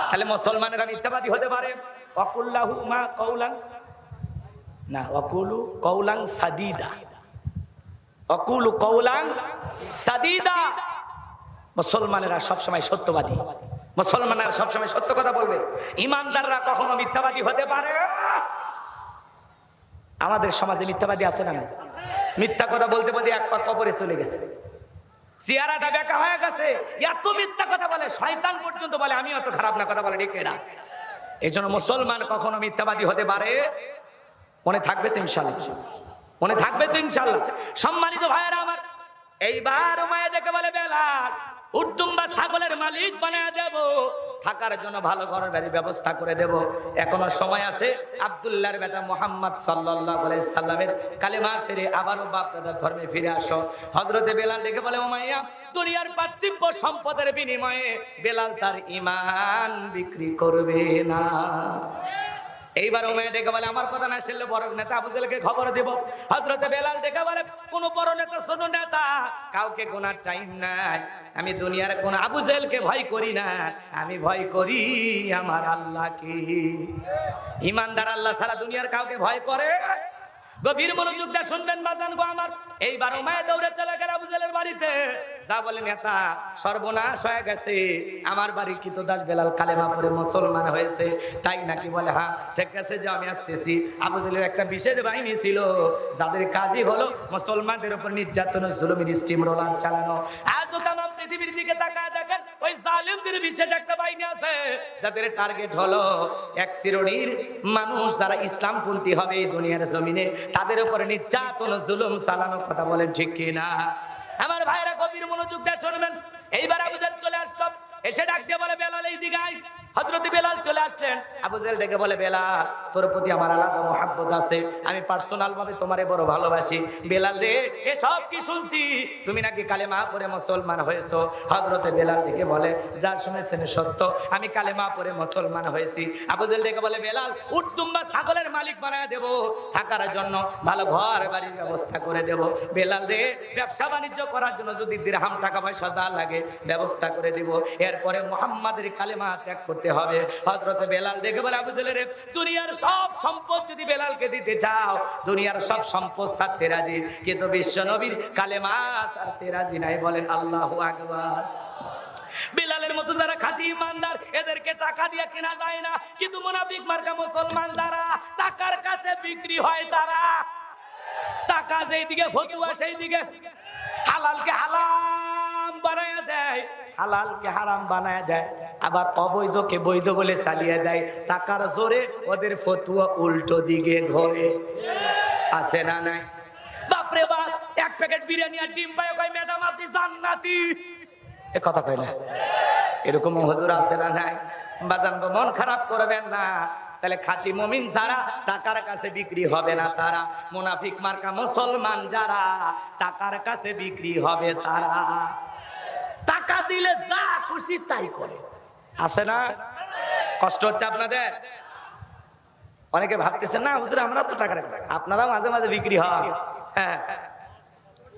তাহলে মুসলমানেরা মিথ্যাবাদী হতে পারে? ওয়াকুল্লাহু মা কওলান না, ওয়াকুলু কওলান সাদীদা, ওয়াকুলু কওলান সাদীদা। মুসলমানেরা সবসময় সত্যবাদী, মুসলমানেরা সবসময় সত্য কথা বলবে। ইমানদাররা কখনো মিথ্যাবাদী হতে পারে? আমাদের সমাজে মিথ্যাবাদী আছে না? মিথ্যা কথা বলতে বলতে এক পা কবরে চলে গেছে, চেহারাটা বেঁকা হয়ে গেছে। এত মিথ্যা কথা বলে, শয়তান পর্যন্ত বলে আমি অত খারাপ না, কথা বলে ডেকে না। এই জন্য মুসলমান কখনো মিথ্যাবাদী হতে পারে? মনে থাকবে তো ইনশাআল্লাহ, মনে থাকবে তো ইনশাআল্লাহ। সম্মানিত ভাইয়েরা আমার, এইবার উমাইয়া ডেকে বলে, বেলাল উটদুম্বা ছাগলের মালিক বানায় দেব, থাকার জন্য ভালো ঘরের বাড়ির ব্যবস্থা করে দেব। এখনো সময় আছে। আব্দুল্লাহর বেটা মুহাম্মদ সাল্লাল্লাহু আলাইহি সাল্লামের কালেমা ছেড়ে আবারও বাপ দাদার ধর্মে ফিরে আসো। হযরতে বেলাল ডেকে বলে, উমাইয়া দুনিয়ার পার্থিব সম্পদের বিনিময়ে বেলাল তার ঈমান বিক্রি করবে না। এইবার উমাইয়া ডেকে বলে, আমার কথা না শুনলে বড় নেতা আবু জেহেলকে খবর দেব। হযরতে বেলাল ডেকে বলে, কোন বড় নেতা ছোট নেতা কাউকে গোনার টাইম নাই। আমি দুনিয়ার কোন আবু জেহেলকে ভয় করি না, আমি ভয় করি আমার আল্লাহকে। ইমানদার আল্লাহ ছাড়া দুনিয়ার কাউকে ভয় করে? গভীর মনোযোগ দিয়ে শুনবেন বাজান গো আমার। এইবার উমাইয়া দৌড়ে চলে গেল আবু জেহেলের বাড়িতে। যা বলে, নেতা সর্বনাশ হয়ে গেছে, আমার বাড়ির কৃতদাস বেলাল কালেমা পড়ে মুসলমান হয়েছে। তাই নাকি? বলে হ্যাঁ, ঠিক আছে যে আমি আসতেছি। আবু জেহেলের একটা বিশেষ বাহিনী ছিল, যাদের কাজই হলো মুসলমানদের উপর নির্যাতন জুলুমের স্টিম রোলার চালানো। আজও তাম পৃথিবীর দিকে তাকায় দেখেন, ওই জালিমদের বিশেষ একটা বাহিনী আছে, যাদের টার্গেট হলো এক শ্রেণীর মানুষ যারা ইসলামপন্থী হবে এই দুনিয়ার জমিনে, তাদের উপরে নির্যাতন জুলুম চালানো। কথা বলেন ঠিক কিনা? আমার ভাইরা গভীর মনোযোগ দিয়ে শুনবেন। এইবার আবু জেহেল চলে আসলো, এসে ডাকছে, বলে, বেলাল এই দিকে আয়। হযরত বেলাল চলে আসলেন। আবু জেহেল ডেকে বলে, বেলাল তোর প্রতি আমার আলাদা মহব্বত আছে, আমি পার্সোনাল ভাবে তোমারে বড় ভালোবাসি। বেলাল রে, এসব কি শুনছি, তুমি নাকি কালেমা পড়ে মুসলমান হয়েছো? হযরত বেলাল ডেকে বলে, যা শুনেছেন সত্য, আমি কালেমা পড়ে মুসলমান হয়েছি। আবু জেহেল ডেকে বলে, বেলাল উটদুম্বা ছাগলের মালিক বানায় দেব, থাকার জন্য ভালো ঘর বাড়ির ব্যবস্থা করে দেব। বেলাল রে, ব্যবসা বাণিজ্য করার জন্য যদি দিরহাম টাকা পয়সা যা লাগে ব্যবস্থা করে দিব। এরপরে মুহাম্মাদের কালেমা ত্যাগ করতে হবে। হযরত বেলাল দেখে বলে, আবু জেহেল রে, দুনিয়ার সব সম্পদ যদি বেলালকে দিতে চাও, দুনিয়ার সব সম্পদ ছাড়তে রাজি, কিন্তু বিশ্ব নবীর কালেমা ছাড়তে রাজি নাই। বলেন আল্লাহু আকবার। বেলালের মতো যারা খাঁটি ইমানদার, এদেরকে টাকা দিয়ে কেনা যায় না, কিন্তু মুনাফিক মার্কা মুসলমান যারা টাকার কাছে বিক্রি হয়, তারা টাকা যেই দিকে ফতুয়া সেই দিকে হালালকে হারাম বানায় দেয়, হালালকে হারাম বানায় দেয়, আবার অবৈধকে বৈধ বলে চালিয়ে দেয়। টাকার জোরে ওদের ফতুয়া উল্টো দিকে ঘোরে। আছে না নাই? বাপরে বাপ, এক প্যাকেট বিরিয়ানি আর ডিম পায় কয় ম্যাডাম আপনি জান্নাতি। এ কথা কয় না? এরকম হুজুর আছে না নাই? বাজান গো, মন খারাপ করবেন না। তাহলে খাঁটি মুমিন যারা টাকার কাছে বিক্রি হবে না তারা, মুনাফিক মার্কা মুসলমান যারা টাকার কাছে বিক্রি হবে তারা। টাকা দিলে যা খুশি তাই করে, আছে না? কষ্ট হচ্ছে আপনাদের? অনেকে ভাবতেছেন না হুজুর আমরা তো টাকা রাখি, আপনারা মাঝে মাঝে বিক্রি হয়। হ্যাঁ,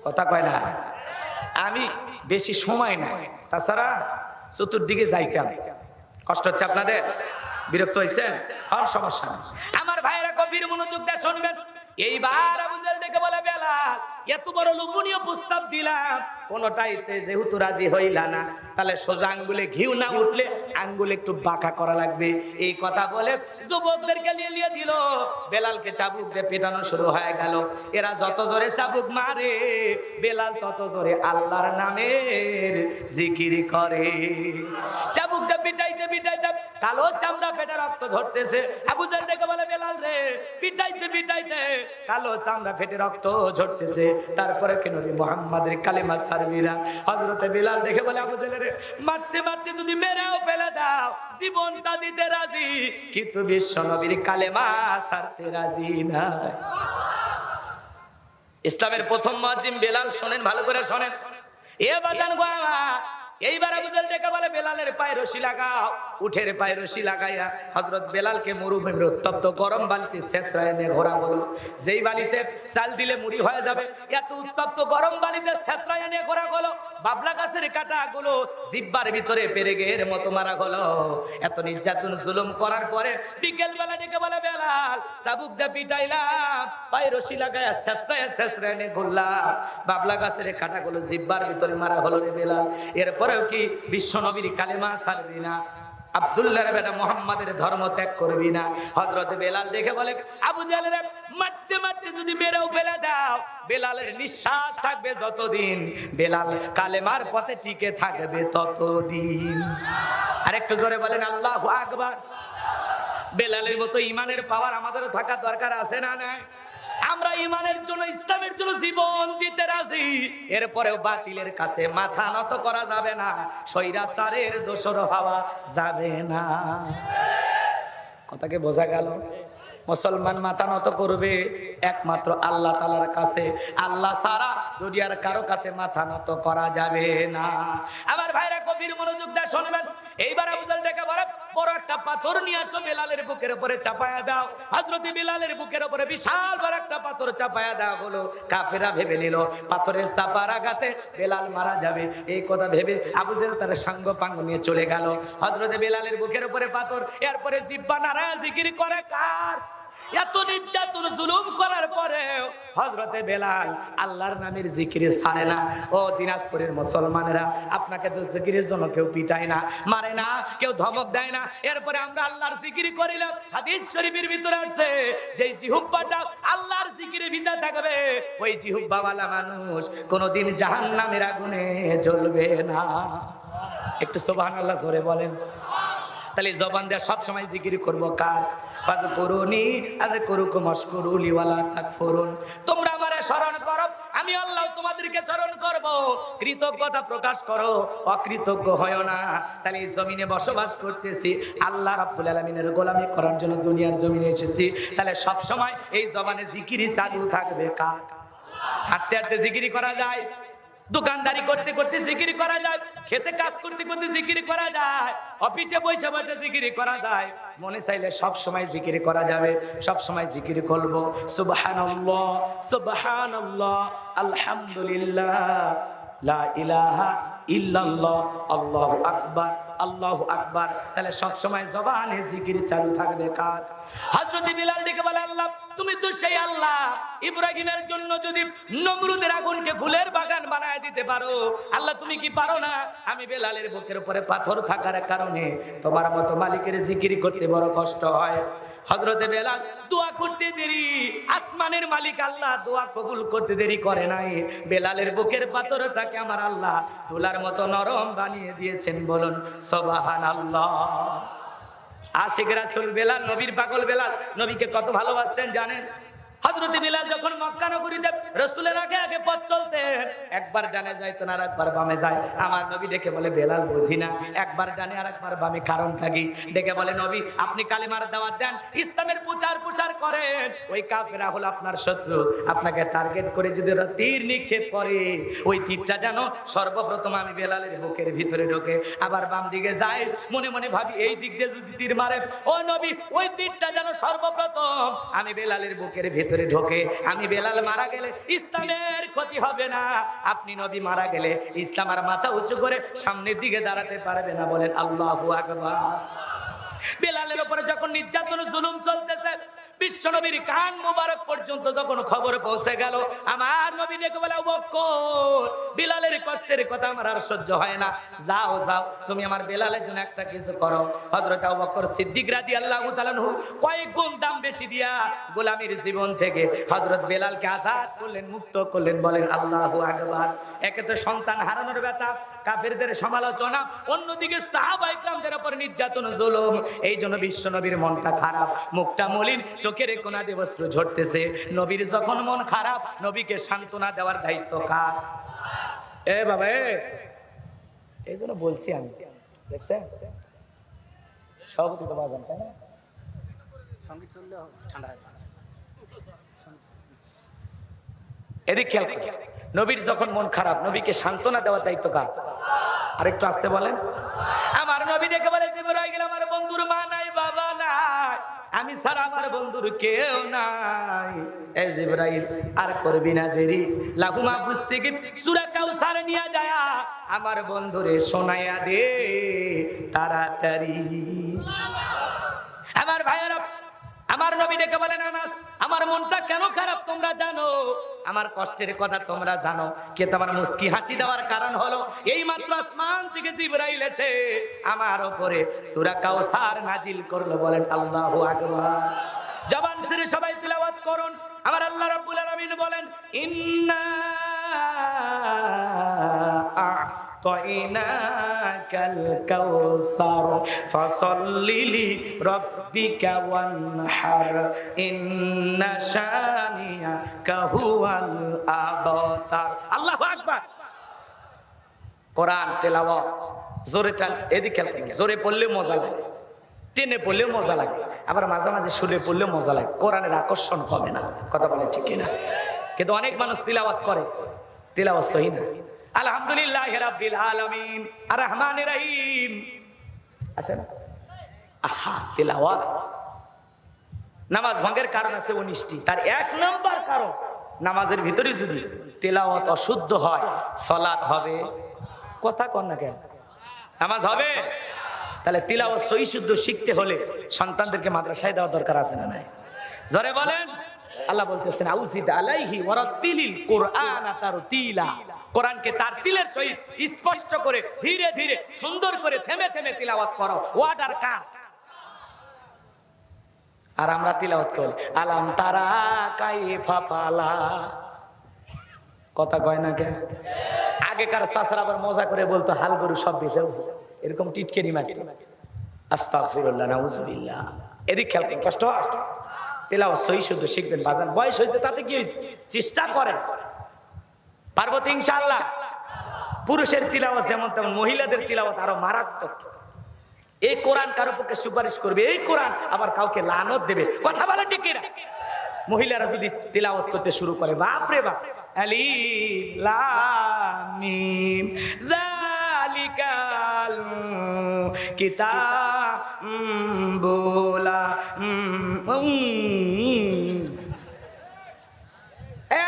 কথা কয় না? আমি বেশি সময় নাই, তাছাড়া চতুর্দিকে যাইতাম। কষ্ট হচ্ছে আপনাদের? বিরক্ত হয়েছেন? হন, সমস্যা নেই। আমার ভাইরা গভীর মনোযোগ দিয়ে শুনবেন। এইবার আবু জেহেল ডেকে বলে, বেলাল এত বড় লোভনীয় প্রস্তাব দিলাম, কোনটাইতে যেহেতু রাজি হইলা না, তাহলে সোজা আঙ্গুলে ঘিউ না উঠলে আঙ্গুলে একটু বাঁকা করা লাগবে। এই কথা বলে যুবকদেরকে নিয়ে দিল। বেলালকে চাবুক দিয়ে পেটানো শুরু হয়ে গেল। এরা যত জোরে চাবুক মারে, বেলাল তত জোরে আল্লাহর নামের জিকির করে। চাবুক যা পিটাইতে পিটাইতে কালো চামড়া ফেটে রক্ত ঝরতেছে। আবু জেহেল ডেকে বলে, বেলাল রে, পিটাইতে পিটাইতে কালো চামড়া ফেটে রক্ত ঝরতেছে, তারপরে কি নবী মুহাম্মাদের কালেমা ছাড়বি না? হযরতে বেলাল দেখে বলে, আবু জেহেল রে, মারতে মারতে যদি মেরেও ফেলে দাও জীবনটা দিতে রাজি, কিন্তু বিশ্ব নবীর কালেমা ছাড়তে রাজি না। ইসলামের প্রথম মুয়াজ্জিন বেলাল। শোনেন, ভালো করে শোনেন। এ বাজান গো আমার, এইবার আবু জেহেল ডেকে বলে, বেলালের পায়ে রশি লাগাও। উঠের পায়ে রশি লাগাইয়া হযরত বেলালকে মরুভূমির উত্তপ্ত গরম বালিতে ছেঁচড়ায় নিয়ে ঘোরা হলো। যেই বালিতে চাল দিলে মুড়ি হয়ে যাবে, এত উত্তপ্ত গরম বালিতে ছেঁচড়ায় নিয়ে ঘোরা হলো। বাবলা গাছের কাঁটাগুলো জিহ্বার ভিতরে পেরেকের মতো মারা হলো। এত নির্যাতন জুলুম করার পরে বিকেল বেলা ডেকে বলে, বেলাল চাবুক দিয়ে পিটাইলাম, পায়ে রশি লাগাইয়া ছেঁচড়ায় নিয়ে ঘুরলাম, বাবলা গাছের কাঁটাগুলো জিহ্বার ভিতরে মারা হলো রে বেলাল। এরপরেও কি বিশ্ব নবীর কালেমা ছাড়বি না? আব্দুল্লাহর বেটা মুহাম্মাদের ধর্ম ত্যাগ করবি না? হযরত বেলাল দেখে বলে, আবু জেহেল মারতে মারতে যদি মেরেও ফেলে দাও, বেলালের নিঃশ্বাস থাকবে যতদিন, বেলাল কালেমার পথে টিকে থাকবে ততদিন। আর একটু জোরে বলেন আল্লাহু আকবার। বেলালের মতো ইমানের পাওয়ার আমাদেরও থাকা দরকার, আছে না নাই? আমরা ইমানের জন্য, ইসলামের জন্য জীবন দিতে রাজি। এরপরেও বাতিলের কাছে মাথা নত করা যাবে না, স্বৈরাচারের দোসর হওয়া যাবে না। কথাকে বোঝা গেল? মুসলমান মাথা নত করবে একমাত্র আল্লাহ তাআলার কাছে। আল্লাহ ছাড়া দুনিয়ার কারো কাছে মাথা নত করা যাবে না। আমার ভাইরা গভীর মনোযোগ দিয়ে শুনবেন। এইবার আবু জেহেল ডেকে বলে, বড় একটা পাথর নিয়ে আসো, বেলালের বুকের উপরে চাপায়া দাও। হযরত বেলালের বুকের উপরে বিশাল বড় একটা পাথর চাপায়া দেওয়া হলো। কাফেররা ভেবে নিল পাথরের চাপার আঘাতে বেলাল মারা যাবে। এই কথা ভেবে আবু জেহেল তার সাঙ্গ পাঙ্গ নিয়ে চলে গেল। হযরত বেলালের বুকের উপরে পাথর, এরপরে জিহ্বা নাড়ায়া জিকির করে কার? এত নির্যাতন জুলুম করার পরেও হযরতে বেলাল আল্লাহর নামের জিকির ছাড়ে না। ও দিনাজপুরের মুসলমানেরা, আপনাকে তো জিকিরের জন্য কেউ পিটায় না, মারে না, কেউ ধমক দেয় না, এরপরে আমরা আল্লাহর জিকির করিলাম। হাদিস শরীফের ভিতরে আছে, যেই জিহ্বাটা আল্লাহর জিকিরে ভিজা থাকবে, ওই জিহ্বাওয়ালা মানুষ কোনোদিন জাহান্নামের আগুনে জ্বলবে না। একটু সুবহানাল্লাহ জোরে বলেন। তাহলে জবান দিয়ে সব সময় জিকির করব কার? ফাযকুরুনি আযকুরুকুম ওয়াশকুরুলি ওয়ালা তাকফুরুন। তোমরা আমারে স্মরণ করো, আমি আল্লাহ তোমাদেরকে স্মরণ করব। কৃতজ্ঞতা প্রকাশ করো, অকৃতজ্ঞ হয়ো না। তাহলে এই জমিনে বসবাস করতেছি, আল্লাহ রাব্বুল আলামিনের গোলামি করার জন্য দুনিয়ার জমিনে এসেছি। তাহলে সব সময় এই জবানে জিকিরই চালু থাকবে কার? হাঁটতে হাঁটতে জিকির করা যায়, দোকানদারি করতে করতে জিকির করা যায়, খেতে কাজ করতে করতে জিকির করা যায়, অফিসে বসে বসে জিকির করা যায়। মনে চাইলে সব সময় জিকির করা যাবে। সব সময় জিকির করব, সুবহানাল্লাহ সুবহানাল্লাহ আলহামদুলিল্লাহ লা ইলাহা ইল্লাল্লাহ আল্লাহু আকবার আল্লাহু আকবার। তাহলে সব সময় জবানে জিকির চালু থাকবে কার? হযরত বিলাল ডেকে বলে, আল্লাহ তুমি তো সেই আল্লাহ, ইব্রাহিমের জন্য যদি নমরুদের আগুনকে ফুলের বাগান বানায় দিতে পারো, আল্লাহ তুমি কি পারো না? আমি বেলালের বুকের উপরে পাথর থাকার কারণে তোমার মতো মালিকের জিকির করতে বড় কষ্ট হয়। হযরতে বেলাল দোয়া করতে দেরি, আসমানের মালিক আল্লাহ দোয়া কবুল করতে দেরি করে নাই। বেলালের বুকের পাথরটাকে আমার আল্লাহ তুলার মতো নরম বানিয়ে দিয়েছেন। বলুন সুবহানাল্লাহ। আশিক রাসূল বেলাল, নবীর পাগল বেলাল, নবীকে কত ভালোবাসতেন জানেন? হযরত বিলাল যখন মক্কা নগরীতে রাসূলের আগে আগে পথ চলতেন, একবার ডানে যাইতেন আর একবার বামে যায়। আমার নবী ডেকে বলে, বেলাল বুঝি না, একবার ডানে আর একবার বামে কারণটা কি? ডেকে বলে, নবী আপনি কালেমার দাওয়াত দেন, ইসলামের প্রচার করেন, ওই কাফেররা হলো আপনার শত্রু, আপনাকে টার্গেট করে যদি ওরা তীর নিক্ষেপ করে, ওই তীরটা যেন সর্বপ্রথম আমি বেলালের বুকের ভিতরে ঢোকে, আবার বাম দিকে যায়। মনে মনে ভাবি, এই দিক দিয়ে যদি তীর মারে, ও নবী ওই তীরটা যেন সর্বপ্রথম আমি বেলালের বুকের ভিতরে ঢোকে। আমি বেলাল মারা গেলে ইসলামের ক্ষতি হবে না, আপনি নবী মারা গেলে ইসলাম আর মাথা উঁচু করে সামনের দিকে দাঁড়াতে পারবে না। বলেন আল্লাহু আকবার। বেলালের উপরে যখন নির্যাতন জুলুম চলতেছে, বিশ্ব নবীর কান মোবারক পর্যন্ত যখন খবর পৌঁছে গেল, আমার নবী ডেকে বলে, আবু বকর বিলালের কষ্টের কথা আমার আর সহ্য হয় না, যাও যাও তুমি আমার বেলালের জন্য একটা কিছু করো। হযরত আবু বকর সিদ্দিক রাদিয়াল্লাহু তাআলা আনহু কয়েক গুণ দাম বেশি দিয়া গোলামীর জীবন থেকে হযরত বেলালকে আজাদ করলেন, মুক্ত করলেন। বলেন আল্লাহু আকবার। একে তো সন্তান হারানোর ব্যথা, কাফেরদের সমালোচনা, অন্যদিকে সাহাবায়ে কেরামদের উপর নির্যাতন জুলুম। এই জন্য বিশ্ব নবীর মনটা খারাপ, মুখটা মলিন, চোখের কোনা দিয়ে অশ্রু ঝরতেছে। নবীর যখন মন খারাপ, নবীকে সান্ত্বনা দেওয়ার দায়িত্ব কার? এ বাবা, এই জন্য বলছি আমি, দেখছেন সভাপতি তো বাজান, তাই না? সঙ্গীত চললে ঠান্ডা এদিক খেয়াল করে। নবীর যখন মন খারাপ, নবীকে সান্ত্বনা দেওয়ার দায়িত্ব কার? আরেকটু আসতে বলেন। আমার নবী ডেকে বলে, জিবরাইল আমার বন্ধুর মা নাই, বাবা নাই, আমি ছাড়া আমার বন্ধুর কেউ নাই। এ জিবরাইল আর করবি না দেরি, লাহু মাহফুজ থেকে সূরা কাউসার নিয়ে যায় আমার বন্ধুরে শোনায়া দে তাড়াতাড়ি। আমার ভাইয়েরা, আমার নবী ডেকে বলেন, আনাস আমার মনটা কেন খারাপ তোমরা জানো, আমার কষ্টের কথা তোমরা জানো, কে তোমার মুস্কি হাসি দেওয়ার কারণ হলো এই মাত্র আসমান থেকে জিবরাইল এসে আমার উপরে সূরা কাউসার নাজিল করলো। বলেন আল্লাহু আকবার। জবান ছেড়ে সবাই তিলাওয়াত করুন। আমার আল্লাহ রাব্বুল আলামিন বলেন, ইন্না আ'তাইনাকাল কাউসার ফাসাল্লি লিরাব্বিকা ওয়ানহার ইন্না শানিয়াকা হুয়াল আবতার। আল্লাহু আকবার। কোরআন তেলাওয়াত জোরে টান, এদিকে জোরে পড়লে মজা লাগে, টেনে পড়লেও মজা লাগে, আবার মাঝে মাঝে সুরে পড়লেও মজা লাগে। কোরআনের আকর্ষণ কমে না, কথা বলে ঠিক কিনা? কিন্তু অনেক মানুষ তিলাওয়াত করে, তিলাওয়াত সহি না। আলহামদুলিল্লাহি রাব্বিল আলামিন আর রহমানির রহিম আছে না? আহা, তিলাওয়াত নামাজ ভঙ্গের কারণ আছে 19টি। তার 1 নম্বর কারণ, নামাজের ভিতরে যদি তিলাওয়াত অশুদ্ধ হয়, সালাত হবে, কথা কন না কেন, নামাজ হবে? তাহলে তিলাওয়াত সহি শুদ্ধ শিখতে হলে সন্তানদেরকে মাদ্রাসায় দেওয়া দরকার আছে না নাই? জোরে বলেন। আল্লাহ বলতেছেন, আউজিদ আলাইহি ওয়ারাতিলিল কুরআনা তারতিলা, কোরআনকে তার তিলের সহিত স্পষ্ট করে ধীরে ধীরে সুন্দর করে থেমে থেমে তিলাওয়াত করো। ওয়ার্ডার কার? আর আমরা তিলাওয়াত করি আলাম তারা কাইফা ফালা, কথা কয় না কেন? আগেকার চাচরা আবার মজা করে বলতো, হাল গরু সব বেঁচে, এরকম টিটকেরি মারত। আস্তাগফিরুল্লাহ, নাউযুবিল্লাহ। এদিক খেয়াল করুন, কষ্ট হয়। তিলাওয়াত সহি শুদ্ধ শিখবেন বাজান, বয়স হয়েছে তাতে কি হয়েছে, চেষ্টা করেন, পারবো তো ইনশাআল্লাহ। পুরুষের তিলাওয়াত যেমন তেমন মহিলাদের তিলাওয়াত আরো মারাত্মক। এই কোরআন কারো পক্ষে সুপারিশ করবে, এই কোরআন আবার কাউকে লানত দেবে, কথা বলে ঠিক কিনা? মহিলারা যদি তিলাওয়াত করতে শুরু করে, বাপ রে বাপ, আলিফ লাম মিম যালিকাল কিতাবুলা,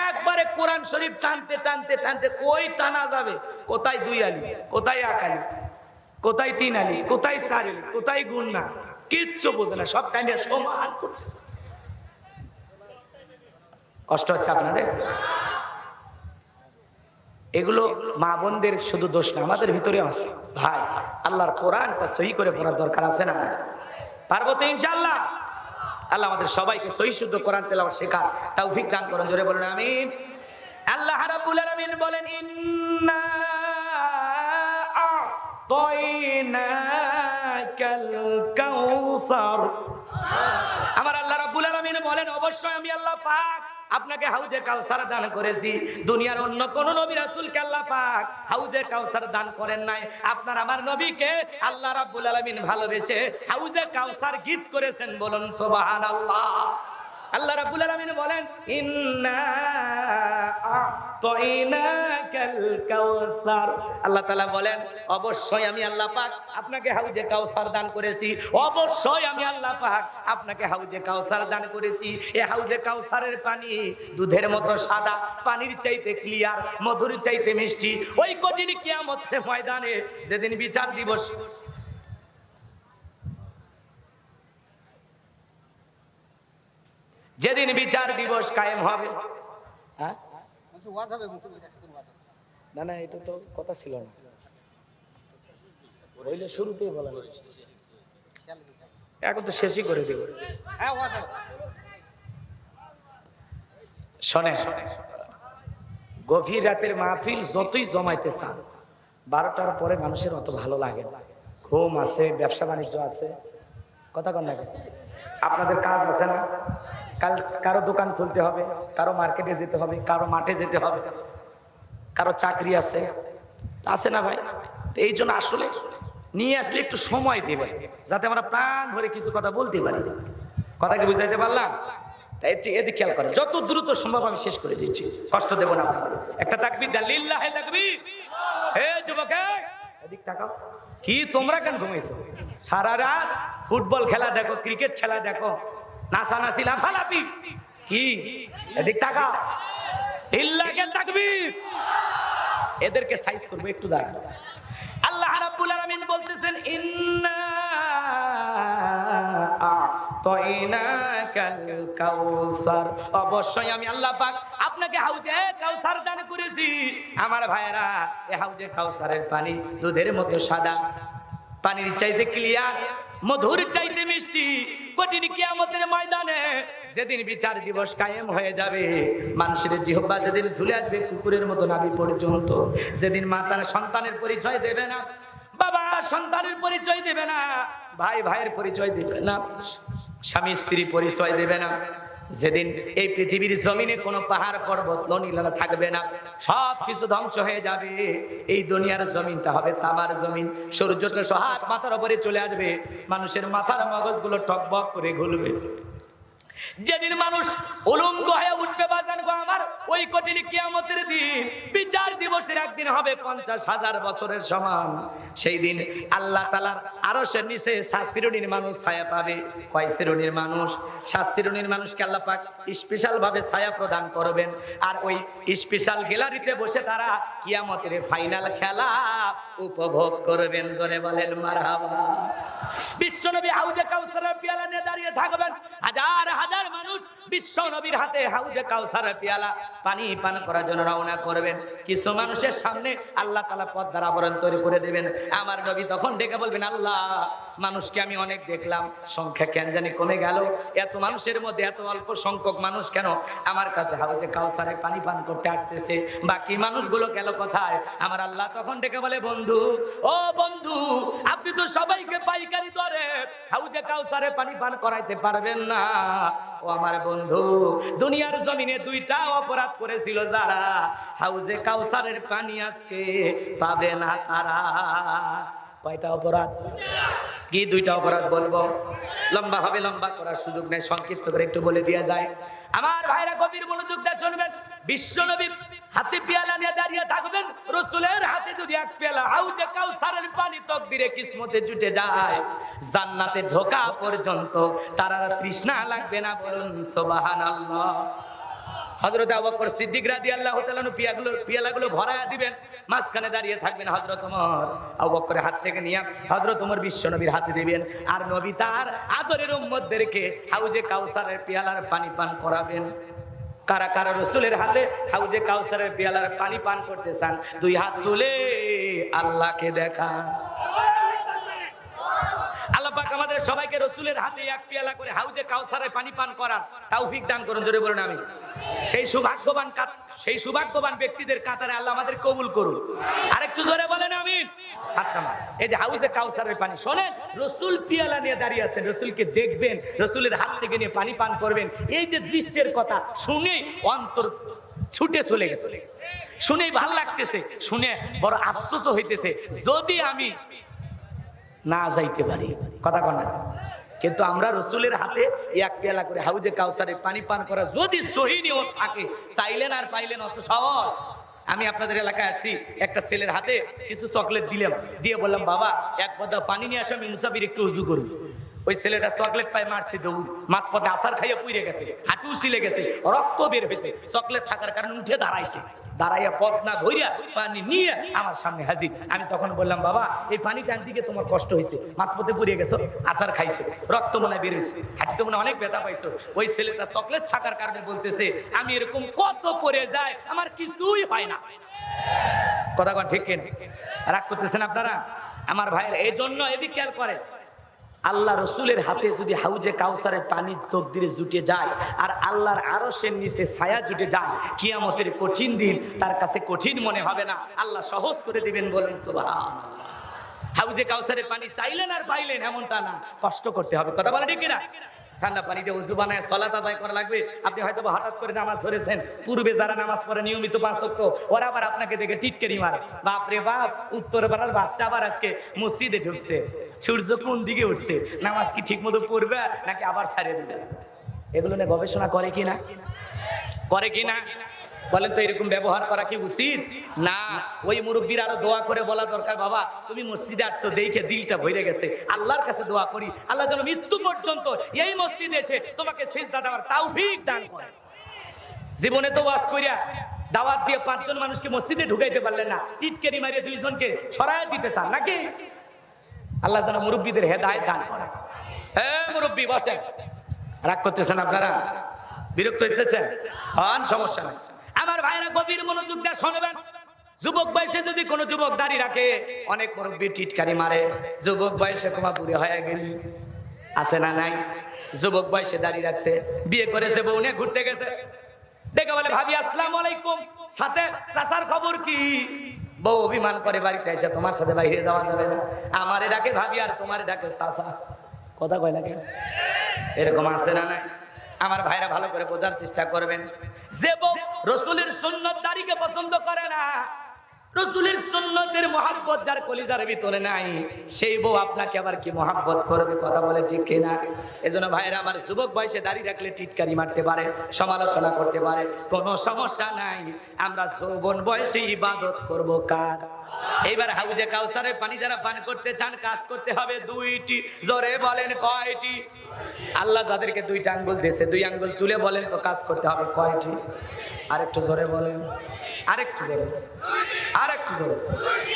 একবারে কোরআন শরীফ টানতে টানতে টানতে কই টানা যাবে, কোথায় 2 আলি, কোথায় 1 আলি, কোথায় 3 আলি, কোথায় 4 আলি, কোথায় গুণ না, কিচ্ছু বোঝে না, সব টাইনে সমান করতেছে। কষ্ট হচ্ছে আপনাদের? এগুলো মা বোনদের শুধু দোষ না, আমাদের ভিতরে আছে। ভাই, আল্লাহর কোরআনটা সহি করে পড়ার দরকার আছে না? পারবো তো ইনশাআল্লাহ। আল্লাহ আমাদের সবাইকে সহি শুদ্ধ কোরআন তেলাওয়াত শেখার তৌফিক দান করুন। জোরে বলুন আমিন। আল্লাহ রাব্বুল আলামিন বলেন, ইন্না আ'তাইনাকাল কাউসার। আমার আল্লাহ রাব্বুল আলামিন বলেন, অবশ্যই অবশ্যই আমি আল্লাহ পাক আপনাকে হাউজে কাউসার দান করেছি। দুনিয়ার অন্য কোন নবী রাসূলকে আল্লাহ পাক হাউজে কাউসার দান করেন নাই। আপনার আমার নবীকে আল্লাহ রাব্বুল আলামিন ভালোবেসে হাউজে কাউসার গীত করেছেন, বলুন সুবহানাল্লাহ। আল্লাহ রাব্বুল আলামিন বলেন, ইন্না আ'তাইনাকাল কাউসার। আল্লাহ তাআলা বলেন, অবশ্যই আমি আল্লাহ পাক আপনাকে হাউজে কাউসার দান করেছি। অবশ্যই আমি আল্লাহ পাক আপনাকে হাউজে কাউসার দান করেছি। এই হাউজে কাউসারের পানি দুধের মতো সাদা, পানির চাইতে ক্লিয়ার, মধুর চাইতে মিষ্টি। ওই কঠিন কিয়ামতের ময়দানে যেদিন বিচার দিবস, যেদিন বিচার দিবস কায়েম হবে, হ্যাঁ না না এটা তো কথা ছিল না, বইলে শুরুতেই বলা এখন তো শেষই করে দেব। শোনে, গভীর রাতের মাহফিল যতই জমাইতে চান, 12টার পরে মানুষের অত ভালো লাগে না। ঘুম আছে, ব্যবসা বাণিজ্য আছে, কথা কন না, আপনাদের কাজ আছে না, কাল কারো দোকান খুলতে হবে, কারো মার্কেটে যেতে হবে, কারো মাঠে যেতে হবে, কারো চাকরি আছে, আছে না ভাই? এই জন্য আসলে নিয়ে আসলে একটু সময় দেবে, যাতে আমরা প্রাণ ভরে কিছু কথা বলতে পারি। কথা কি বুঝাইতে পারলাম? তাই এদিকে খেয়াল করেন, যত দ্রুত সম্ভব আমি শেষ করে দিচ্ছি, কষ্ট দেব না আপনাদের। একটা তাকবীর দেন, লিল্লাহি তাকবীর। হে যুবক, এদিক তাকাও। কি তোমরা কেন ঘুমাইছো? সারা রাত ফুটবল খেলা দেখো, ক্রিকেট খেলা দেখো, নাচানাচি লাফালাফি, কি এদিক তাকাও। লিল্লাহি তাকবীর। এদেরকে সাইজ করবো, একটু দাঁড়ান। আল্লাহ রাব্বুল আলামিন বলতেছেন, ইন্না আ'তাইনাকাল কাউসার। অবশ্যই আমি আল্লাহ পাক আপনাকে হাউজে কাউসার দান করেছি। আমার ভাইয়েরা, এই হাউজে কাউসারের পানি দুধের মতো সাদা, পানির চাইতে ক্লিয়ার, মধুর চাইতে মিষ্টি। কঠিন কিয়ামতের ময়দানে যেদিন বিচার দিবস কায়েম হয়ে যাবে, মানুষের জিহ্বা যেদিন ঝুলে আসবে কুকুরের মতো নাভি পর্যন্ত, যেদিন মা তার সন্তানের পরিচয় দেবে না, বাবা সন্তানের পরিচয় দেবে না, ভাই ভাইয়ের পরিচয় দেবে না, স্বামী স্ত্রী পরিচয় দেবে না, যেদিন এই পৃথিবীর জমিনে কোনো পাহাড় পর্বত নদী-নালা থাকবে না, সব কিছু ধ্বংস হয়ে যাবে। এই দুনিয়ার জমিনটা হবে তামার জমিন, সূর্যটা সহাত মাথার উপরে চলে আসবে, মানুষের মাথার মগজগুলো টকবক করে ঘুরবে। যেদিন মানুষ উলঙ্গ হয়ে উঠবে বাজান গো আমার, ওই কঠিন কিয়ামতের দিন, বিচার দিবসের একদিন হবে 50,000 বছরের সমান। সেই দিন আল্লাহ তাআলার আরশের নিচে 7 শ্রেণীর মানুষ ছায়া পাবে। কয় শ্রেণীর মানুষ? 7 শ্রেণীর মানুষকে আল্লাহ পাক স্পেশাল ভাবে ছায়া প্রদান করবেন। আর ওই স্পেশাল গ্যালারিতে বসে তারা কিয়ামতের ফাইনাল খেলা উপভোগ করবেন। জোরে বলেন মারহাবা। বিশ্বনবী হাউজে কাউসারের পেয়ালা নিয়ে দাঁড়িয়ে থাকবেন, হাজার হাজার মানুষ বিশ্ব নবীর হাতে হাউজে কাউসারের পেয়ালা পানি পান করার জন্য রওনা করবেন। কিছু মানুষের সামনে আল্লাহ তাআলা পর্দার আবরণ তৈরি করে দেবেন। আমার নবী তখন ডেকে বলবেন, আল্লাহ, মানুষকে আমি অনেক দেখলাম, সংখ্যা কেন জানি কমে গেল, এত মানুষের মধ্যে এত অল্প সংখ্যক মানুষ কেন আমার কাছে হাউজে কাউসারে পানি পান করতে আসতেছে, বাকি মানুষগুলো গেল কোথায়? আমার আল্লাহ তখন ডেকে বলে, বন্ধু, ও বন্ধু, আপনি তো সবাইকে পাইকারি দরে হাউজে কাউসারে পানি পান করাইতে পারবেন না। ও আমার বন্ধু, দুনিয়ার জমিনে 2টা অপরাধ করেছিল যারা, হাউজে কাউসারের পানি আজকে পাবে না তারা। কয়টা অপরাধ? কি 2টা অপরাধ বলবো? লম্বা ভাবে লম্বা করার সুযোগ নেই, সংক্ষিপ্ত করে একটু বলে দেয়া যায়। আমার ভাইরা গভীর মনোযোগ দিয়ে শুনবেন। বিশ্বনবী হাতে পেয়ালা নিয়ে দাঁড়িয়ে থাকবেন, রাসূলের হাতে যদি এক পেয়ালা হাউজে কাউসারের পানি তকদিরে কিসমতে জুটে যায়, জান্নাতে ঢোকা পর্যন্ত তার আর তৃষ্ণা লাগবে না, বলুন সুবহানাল্লাহ। হযরত আবু বকর সিদ্দিক রাদিয়াল্লাহু তাআলা পেয়ালাগুলো ভরায়া দিবেন, মাঝখানে দাঁড়িয়ে থাকবেন হযরত ওমর। আবু বকরের হাত থেকে নিয়ে হযরত ওমর বিশ্বনবীর হাতে দিবেন, আর নবী তার আদরের উম্মতদেরকে হাউজে কাউসারের পেয়ালার পানি পান করাবেন। কারা কারা রাসূলের হাতে হাউজে কাউসারের পেয়ালার পানি পান করতে চান? 2 হাত তুলে আল্লাহকে দেখান। আল্লাহ পাক আমাদের সবাইকে রাসূলের হাতে এক পেয়ালা করে হাউজে কাউসারে পানি পান করার তৌফিক দান করুন। জোরে বলুন আমিন। সেই সৌভাগ্যবান ব্যক্তিদের কাতারে আল্লাহ আমাদের কবুল করুন। আরেকটু জোরে বলেন আমিন। হাত নামান। এই যে হাউজে কাউসারের পানি, শোনেন, রসুল পিয়ালা নিয়ে দাঁড়িয়ে আছেন, রসুলকে দেখবেন, রসুলের হাত থেকে নিয়ে পানি পান করবেন। এই যে দৃশ্যের কথা শুনেই অন্তর ছুটে চলে গেছে, শুনেই ভালো লাগতেছে, শুনে বড় আফসোস হইতেছে যদি আমি না যাইতে পারি। কথা কন না? কিন্তু আমরা রসুলের হাতে এক পেয়ালা করে হাউজে কাউসারে পানি পান করা যদি সহি নিয়ত থাকে, চাইলেন আর পাইলেন অত সহজ। আমি আপনাদের এলাকায় আসছি, একটা ছেলের হাতে কিছু চকলেট দিলাম, দিয়ে বললাম বাবা এক পদ্মা পানি নিয়ে আসো, আমি মুসাফির একটু উজু করব। ওই ছেলেটা চকলেট পায় মারছে দৌড়, মাছ পথে আসার খাইয়ে পুড়ে গেছে, হাঁটু ছিলে গেছে, রক্ত বের হয়েছে, চকলেট থাকার কারণে উঠে দাঁড়াইছে, দাঁড়াইয়া পথ না ধইরা পানি নিয়ে আমার সামনে হাজির। আমি তখন বললাম বাবা এই পানি টান দিকে তোমার কষ্ট হয়েছে, মাছ পথে পুড়ে গেছো, আসার খাইছো, রক্ত মনে বের হয়েছে, হাঁটিতে মনে অনেক ব্যথা পাইছো। ওই ছেলেটা চকলেট থাকার কারণে বলতেছে আমি এরকম কত পড়ে যায়, আমার কিছুই হয় না। কথা কন ঠিক কিনা? রাগ করতেছেন আপনারা আমার ভাইয়ের? এই জন্য এদিক খেয়াল করেন, আল্লাহ রসুলের হাতে যদি হাউজে কাউসারের পানি তকদিরে জুটে যায় আর আল্লাহর আরশের নিচে ছায়া জুটে যায়, কিয়ামতের কঠিন দিন তার কাছে কঠিন মনে হবে না, আল্লাহ সহজ করে দিবেন। বলেন সুবহানাল্লাহ। হাউজে কাউসারের পানি চাইলেন আর পাইলেন এমনটা না, কষ্ট করতে হবে। কথা বলে ঠিক কিনা? ঠান্ডা পানিতে ওযু বানায় সালাত আদায় করা লাগবে। আপনি হয়তো হঠাৎ করে নামাজ ধরেছেন, পূর্বে যারা নামাজ পড়ে নিয়মিত 5 ওয়াক্ত, ওরা আবার আপনাকে দেখে টিটকারি মারে, বাপ রে বাপ, উত্তর পাড়ার বাদশা আবার আজকে মসজিদে ঢুকছে, সূর্য কোন দিকে উঠছে, নামাজ কি ঠিক মতো পড়বে নাকি আবার ছাড়িয়ে দিবে? এগুলো নিয়ে গবেষণা করে কিনা? করে কিনা বলেন তো? এরকম ব্যবহার করা কি উচিত না? ওই মুরব্বীর আরো দোয়া করে বলা দরকার, বাবা তুমি মসজিদে আসছো দেখে দিলটা ভরে গেছে, আল্লাহর কাছে দোয়া করি আল্লাহ যেন মৃত্যু পর্যন্ত এই মসজিদে এসে তোমাকে সিজদা দেওয়ার তৌফিক দান করে। জীবনে তো ওয়াজ কইরা দাওয়াত দিয়ে 5 জন মানুষকে মসজিদে ঢুকাইতে পারলেন না, টিটকারি মারিয়ে 2 জনকে সরায় দিতে চান নাকি? আল্লাহ যেন মুরব্বীদের হেদায়েত দান করে। হ্যাঁ মুরব্বী বসেন, রাগ করতেছেন আপনারা? বিরক্ত হয়েছেন? হন, সমস্যা নাই। আমার ভাইরা গভীর মনোযোগ দিয়ে শুনবেন। যুবক বয়সে যদি কোনো যুবক দাড়ি রাখে, অনেক মুরব্বী টিটকারি মারে, যুবক বয়সে ক্ষমা বুড়ি হয়ে গেলি আছে না নাই? যুবক বয়সে দাড়ি রাখছে, বিয়ে করেছে, বউ নিয়ে ঘুরতে গেছে, দেখে বলে ভাবি আসসালামু আলাইকুম, সাথে চাচার খবর কি? বউ অভিমান করে বাড়িতে এসে তোমার সাথে বাইরে যাওয়া যাবে না, আমারে ডাকে ভাবি আর তোমারে ডাকে চাচা। কথা কয় না কেন? এরকম আছে না নাই? আমার ভাইরা ভালো করে বোঝার চেষ্টা করবেন, যে বউ রাসূলের সুন্নাত দাড়িকে পছন্দ করে না, রাসূলের সুন্নতের মহব্বত যার কলিজার ভিতরে নাই, সেই বউ আপনাকে আবার কি মহব্বত করবে? কথা বলে ঠিক কিনা? এজন্য ভাইরা আমার, যুবক বয়সে দাড়ি রাখলে টিটকারি মারতে পারে, সমালোচনা করতে পারে, কোনো সমস্যা নাই। আমরা যৌবন বয়সে ইবাদত করব কার? এইবার হাউজে কাউসারের পানি যারা পান করতে চান, কাজ করতে হবে 2টি। জোরে বলেন কয়টি? আল্লাহ যাদেরকে 2টা আঙ্গুল দিয়েছে, 2 আঙ্গুল তুলে বলেন তো কাজ করতে হবে কয়টি? আরেকটু জোরে বলেন, আরেকটু জোরে, আরেকটু জোরে।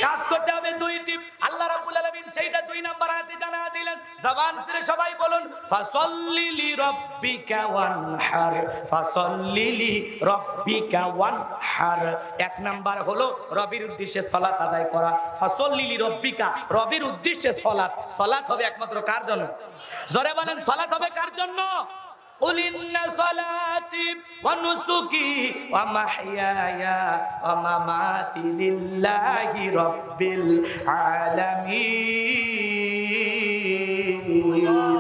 কাজ করতে হবে 2টি। আল্লাহ রাব্বুল আলামিন সেইটা 2 নাম্বার আয়াতে জানা দিলেন। জবান ছেড়ে সবাই বলুন, ফাসাল্লি লিরাব্বিকা ওয়ানহার, ফাসাল্লি লিরাব্বিকা ওয়ানহার। 1 নাম্বার হলো রবির উদ্দেশ্যে সালাত আদায় করা। ফাসাল্লি লিরাব্বিকা, রবির উদ্দেশ্যে সালাত। সালাত হবে একমাত্র কার জন্য? জোরে বলেন, সালাত হবে কার জন্য? قل إن صلاتي ونسكي ومحياي ومماتي لله رب العالمين।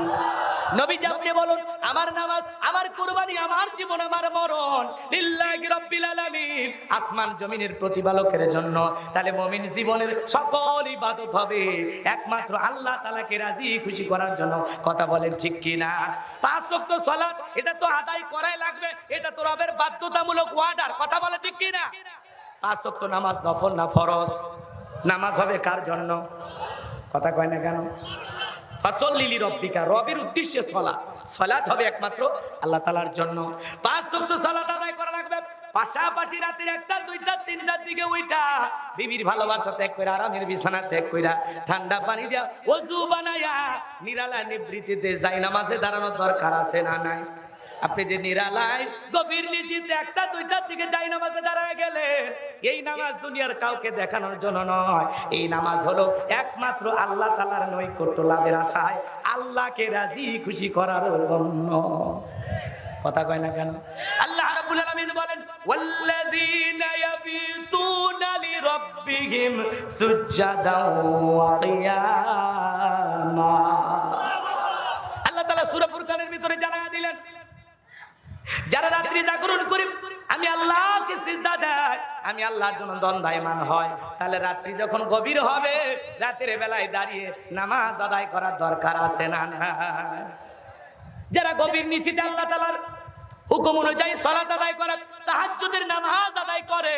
নবীজি আপনি বলুন, আমার নামাজ, আমার কুরবানি, আমার জীবন, আমার মরণ লিল্লাহি রাব্বিল আলামিন, আসমান জমিনের প্রতিপালকের জন্য। তাহলে মুমিন জীবনের সকল ইবাদত হবে একমাত্র আল্লাহ তাআলাকে রাজি খুশি করার জন্য। কথা বলেন ঠিক কি না? 5 ওয়াক্ত সালাত, এটা তো আদায় করাই লাগবে, এটা তো রবের বাধ্যতামূলক অর্ডার। কথা বলে ঠিক কি না? 5 ওয়াক্ত নামাজ নফল না ফরজ? নামাজ হবে কার জন্য? কথা কয় না কেন? ফাসাল্লি লিরাব্বিকা, রবের উদ্দেশ্যে সালাত। সালাত হবে একমাত্র আল্লাহ তাআলার জন্য। 5 ওয়াক্ত সালাত আদায় করা লাগবে। পাশাপাশি রাতের 1টা 2টা 3টার দিকে উঠা বিবির ভালোবাসা ত্যাগ করে, আরামের বিছানা ত্যাগ করে, ঠান্ডা পানি দিয়া ওযু বানায়া নিরালা নিবৃত্তিতে যাই নামাজে দাঁড়ানোর দরকার আছে না নাই? আপনি যে নিরালায় গভীর নিশ্চিন্তে 1টা 2টার দিকে যাই নামাজে দাঁড়ায় গেলেন, এই নামাজ দুনিয়ার কাউকে দেখানোর জন্য নয়, এই নামাজ হলো একমাত্র আল্লাহ তাআলার নৈকট্য লাভের আশায়, আল্লাহকে রাজি খুশি করার জন্য। কথা কয় না কেন? আল্লাহ রাব্বুল আলামিন বলেন, ওয়াল্লাযীনা ইয়াবিতুনা লিরাব্বিহিম লিরাব্বিহিম সুজদাও ওয়া কিয়ামা। আল্লাহ তাআলা সূরা ফুরকানের ভিতরে জানায়া দিলেন, যারা রাত্রি জাগরণ করে আমি আল্লাহকে সিজদা দেয়, আমি আল্লাহর জন্য দণ্ডায়মান হয়, তাহলে রাত্রি যখন গভীর হবে, রাতের বেলায় দাঁড়িয়ে নামাজ আদায় করার দরকার আছে না? যারা গভীর নিশিতে আল্লাহ তাআলার হুকুম অনুযায়ী সালাত আদায় করে, তাহাজ্জুদের নামাজ আদায় করে,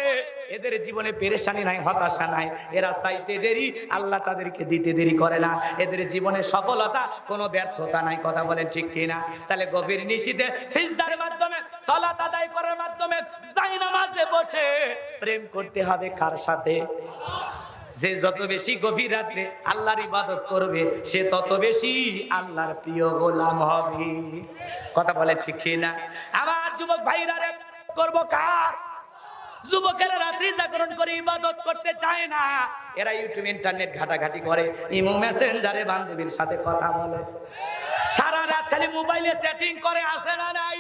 এদের জীবনে পেরেশানি নাই, হতাশা নাই। এরা চাইতে দেরি, আল্লাহ তাদেরকে দিতে দেরি করে না। এদের জীবনে সফলতা, কোনো ব্যর্থতা নাই। কথা বলেন ঠিক কিনা? তাহলে গভীর নিশিতে সিজদার মাধ্যমে, সালাত আদায় করার মাধ্যমে, জায়নামাজে বসে প্রেম করতে হবে কার সাথে? যে যত বেশি গভীর রাতে আল্লাহর ইবাদত করবে, সে তত বেশি আল্লাহর প্রিয় গোলাম হবে। কথা বলে ঠিক কিনা? আমার যুবক ভাইরা রে, করব কার? যুবকেরা রাত্রি জাগরণ করে ইবাদত করতে চায় না। এরা ইউটিউব ইন্টারনেট ঘাটাঘাটি করে, ইমো মেসেঞ্জারে বান্ধবীর সাথে কথা বলে, সারা রাত খালি মোবাইলে সেটিং করে, আসে না নাই?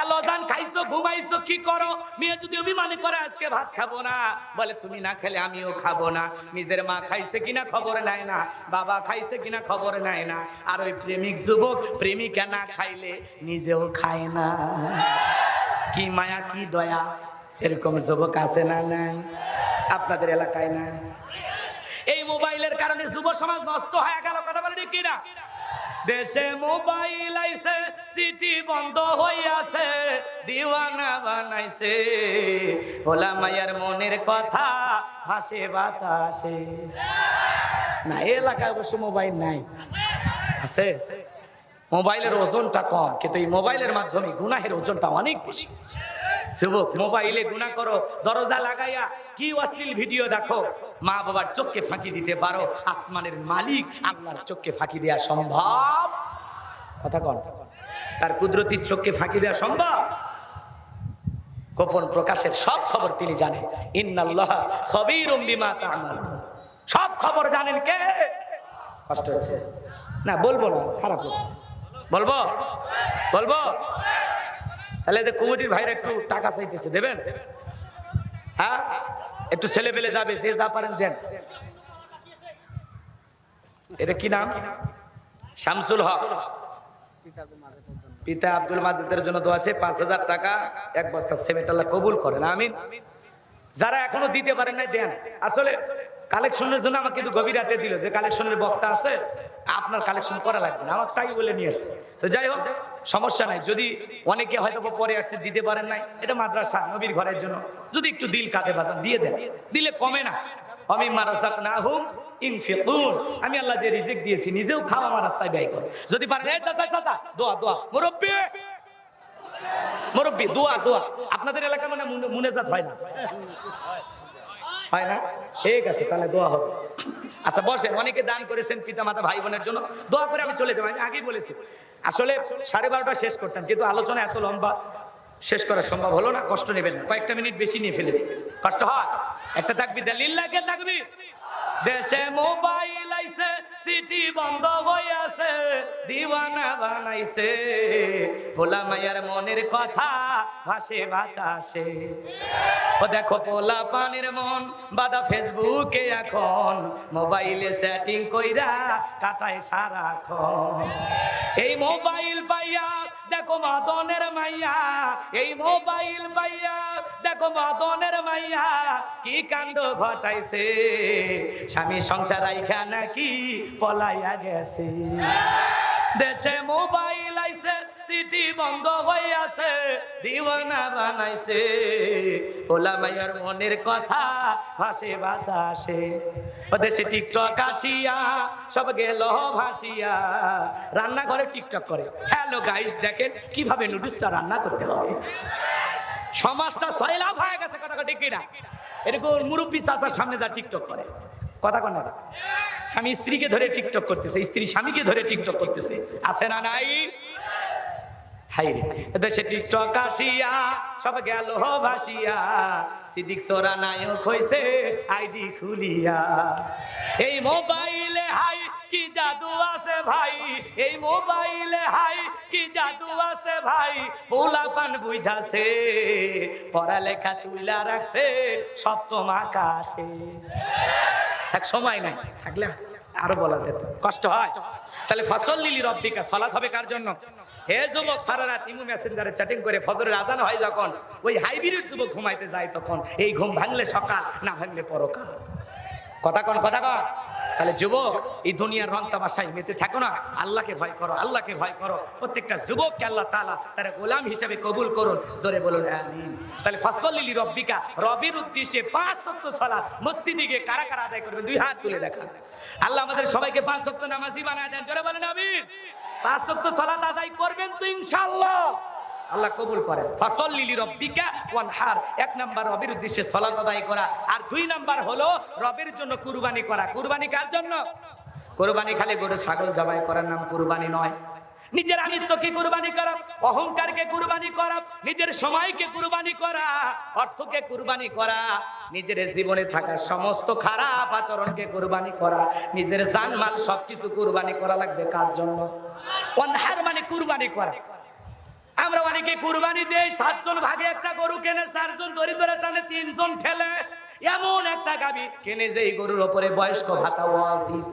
এলোজান খাইছো, ঘুমাইছো, কি করো? মেয়ে যদি অভিমানী করে আজকে ভাত খাবো না, বলে তুমি না খেলে আমিও খাবো না। নিজের মা খাইছে কিনা খবর নাই না, বাবা খাইছে কিনা খবর নাই না। আর ওই প্রেমিক যুবক প্রেমিকা না খাইলে নিজেও খায় না। কি মায়া, কি দয়া! এরকম যুবক আছে না নাই? আপনাদের এলাকায় না? এই মোবাইলের কারণে যুব সমাজ নষ্ট হয়ে গেল। কথা বলে ঠিক কিনা? দেশে মোবাইল আইছে, সিটি বন্ধ হইয়াছে, দিওয়ানা বানাইছে, ভোলা মায়ের মনের কথা ভাসে বাতাসে। না, এলাকায় অবশ্য মোবাইল নাই, আছে। মোবাইলের ওজনটা কম, কিন্তু এই মোবাইলের মাধ্যমে গুনাহের ওজনটা অনেক বেশি। যুবক, মোবাইলে গুনাহ করো, দরজা লাগাইয়া কি অশ্লীল ভিডিও দেখো, মা বাবার চোখকে ফাঁকি দিতে পারো, আসমানের মালিক আল্লাহর চোখকে ফাঁকি দেওয়া সম্ভব? কথা কন, তার কুদরতির চোখকে ফাঁকি দেওয়া সম্ভব? গোপন প্রকাশের সব খবর তিনি জানেন। ইন্নাল্লাহা খাবীরুম বিমা তা'মালুন। সব খবর জানেন কে? কষ্ট হচ্ছে না, বলবো না, খারাপ লাগছে। বলবো বলবো তাহলে যে কমিটির ভাইরা একটু টাকা চাইতেছে, দেবেন? হ্যাঁ, একটু ছেলে পেলে যাবে, যে যা পারেন দেন। এটা কি নাম? শামসুল হক, পিতা আব্দুল মাজেদের জন্য দোয়া আছে। 5,000 টাকা, 1 বস্তা সিমেন্ট, আল্লাহ কবুল করেন, আমিন। যারা এখনো দিতে পারেন না, দেন। আসলে কালেকশনের জন্য আমাকে কিন্তু গভীর রাতে দিল, যে কালেকশনের বক্তা আছে, আপনার কালেকশন করা লাগবে না, আমার তাই বলে নিয়ে আসছে। তো যাই হোক, সমস্যা নাই। যদি অনেকে হয়তো পরে আসছে, দিতে পারেন নাই, এটা মাদ্রাসা, নবীর ঘরের জন্য, যদি একটু দিল কাতে বাজান দিয়ে দেন, দিলে কমে না। আমিম্মা রাযাকনাহুম ইনফিকুন, আমি আল্লাহ যে রিজিক দিয়েছি, নিজেও খাও, আমার রাস্তায় ব্যয় করো। যদি পারেন, এই চাচা চাচা, দোয়া দোয়া, মুরব্বি মুরব্বি, দোয়া দোয়া। আপনাদের এলাকা মানে মুনাজাত হয় না? হয় না? ঠিক আছে, তাহলে দোয়া হবে। আচ্ছা বসেন। অনেকে দান করেছেন পিতা মাতা ভাই বোনের জন্য, দোয়া করে আমি চলে যাবো। আমি আগেই বলেছি, আসলে 12:30 শেষ করতাম, কিন্তু আলোচনা এত লম্বা, শেষ করা সম্ভব হলো না। কষ্ট নেবেন না, কয়েকটা মিনিট বেশি নিয়ে ফেলেছি, কষ্ট হয়। একটা তাকবীর দেন, লিল্লাহি তাকবীর। দেশে মোবাইল আইছে, সিটি বন্ধ হইয়াছে, দিওয়ানা বানাইছে, ভোলা মায়ার মনের কথা ভাসে বাতাসে। ও দেখো পোলা পানির মন বাদা ফেসবুকে এখন, মোবাইলে সেটিং কইরা কাটায় সারাক্ষণ। এই মোবাইল পাইয়া দেখো মাদনের মাইয়া, এই মোবাইল পাইয়া দেখো মাদনের মাইয়া, কি কাণ্ড ঘটাইছে, স্বামী সংসার রাইখা নাকি পলাইয়া গেছে। দেশে মোবাইল আইছে, সিটি বন্ধ হইয়াছে, দিওয়ানা বানাইছে, ওলা মাইয়ার মনের কথা ভাসে বাতাসে। ও দেশে টিকটক আসিয়া সব গেল ভাসিয়া, রান্নাঘরে টিকটক করে। হ্যালো গাইস, দেখেন কিভাবে নুডলসটা রান্না করতে হবে। সমাজটা সয়লাভ হয়ে গেছে, কথা ঠিক কিনা? এরকম মুরব্বী চাচার সামনে যা টিকটক করে, কথা কন না? স্বামী স্ত্রীকে ধরে টিকটক করতেছে, স্ত্রী স্বামীকে ধরে টিকটক করতেছে, আছে না নাই? হাইরে দেশে টিকটক আসিয়া সব গেল ভাসিয়া, সিদ্দিক সোরা নায়ক হইছে আইডি খুলিয়া। এই মোবাইলে হাই কি জাদু আছে ভাই এই মোবাইলে, হাই কি জাদু আছে ভাই পোলাপান বুঝাছে, পড়ালেখা তুইলা রাখছে সপ্তম আকাশে। থাক সময় নাই, থাকলে আরো বলা যেত, কষ্ট হয়। তাহলে ফাসল্লি লিরাব্বিকা, সালাত হবে কার জন্য? হে যুবক, সারা রাত ইমো মেসেঞ্জারে চ্যাটিং করে ফজরের আজান হয় যখন, ওই হাইব্রিড যুবক ঘুমাইতে যায় তখন, এই ঘুম ভাঙলে সকাল, না ভাঙলে পরকাল। কথা কন, কথা কন। তাহলে যুবক, এই দুনিয়ার রং তামাশায় মেতে থাকো না, আল্লাহকে ভয় করো, আল্লাহকে ভয় করো। প্রত্যেকটা যুবককে আল্লাহ তাআলা তার গোলাম হিসেবে কবুল করুন, জোরে বলুন আমিন। তাহলে ফাসল্লি লিরাব্বিকা, রবের উদ্দেশ্যে 5 ওয়াক্ত সালাত মসজিদে গিয়ে কারা কারা আদায় করবেন? 2 হাত তুলে দেখান। আল্লাহ আমাদের সবাইকে 5 ওয়াক্ত নামাজি বানায় দেন, জোরে বলেন আমিন। 5 ওয়াক্ত সালাত আদায় করবেন তো ইনশাআল্লাহ, আল্লাহ কবুল করেন। ফাসল্লি লিরাব্বিকা ওয়ানহার, 1 নাম্বার রবের উদ্দেশ্যে সালাত আদায় করা, আর 2 নাম্বার হলো রবের জন্য কুরবানি করা। কুরবানি কার জন্য? কুরবানি খালি গরু ছাগল জবাই করার নাম কুরবানি নয়। নিজের আমিত্বকে কুরবানি করা, অহংকারকে কুরবানি করা, নিজের সময়কে কুরবানি করা, অর্থকে কুরবানি করা, নিজের জীবনে থাকা সমস্ত খারাপ আচরণকে কুরবানি করা, নিজের জানমাল সবকিছু কুরবানি করা লাগবে কার জন্য? ওয়ানহার মানে কুরবানি করা। আমরা অনেকে কুরবানি দেই, 7 জন ভাগে একটা গরু কেনে, 4 জন দড়ি ধরে টানে, 3 জন ঠেলে, এমন একটা গাবি কেনে যে গরুর উপরে বয়স্ক ভাতা ওয়াজিব।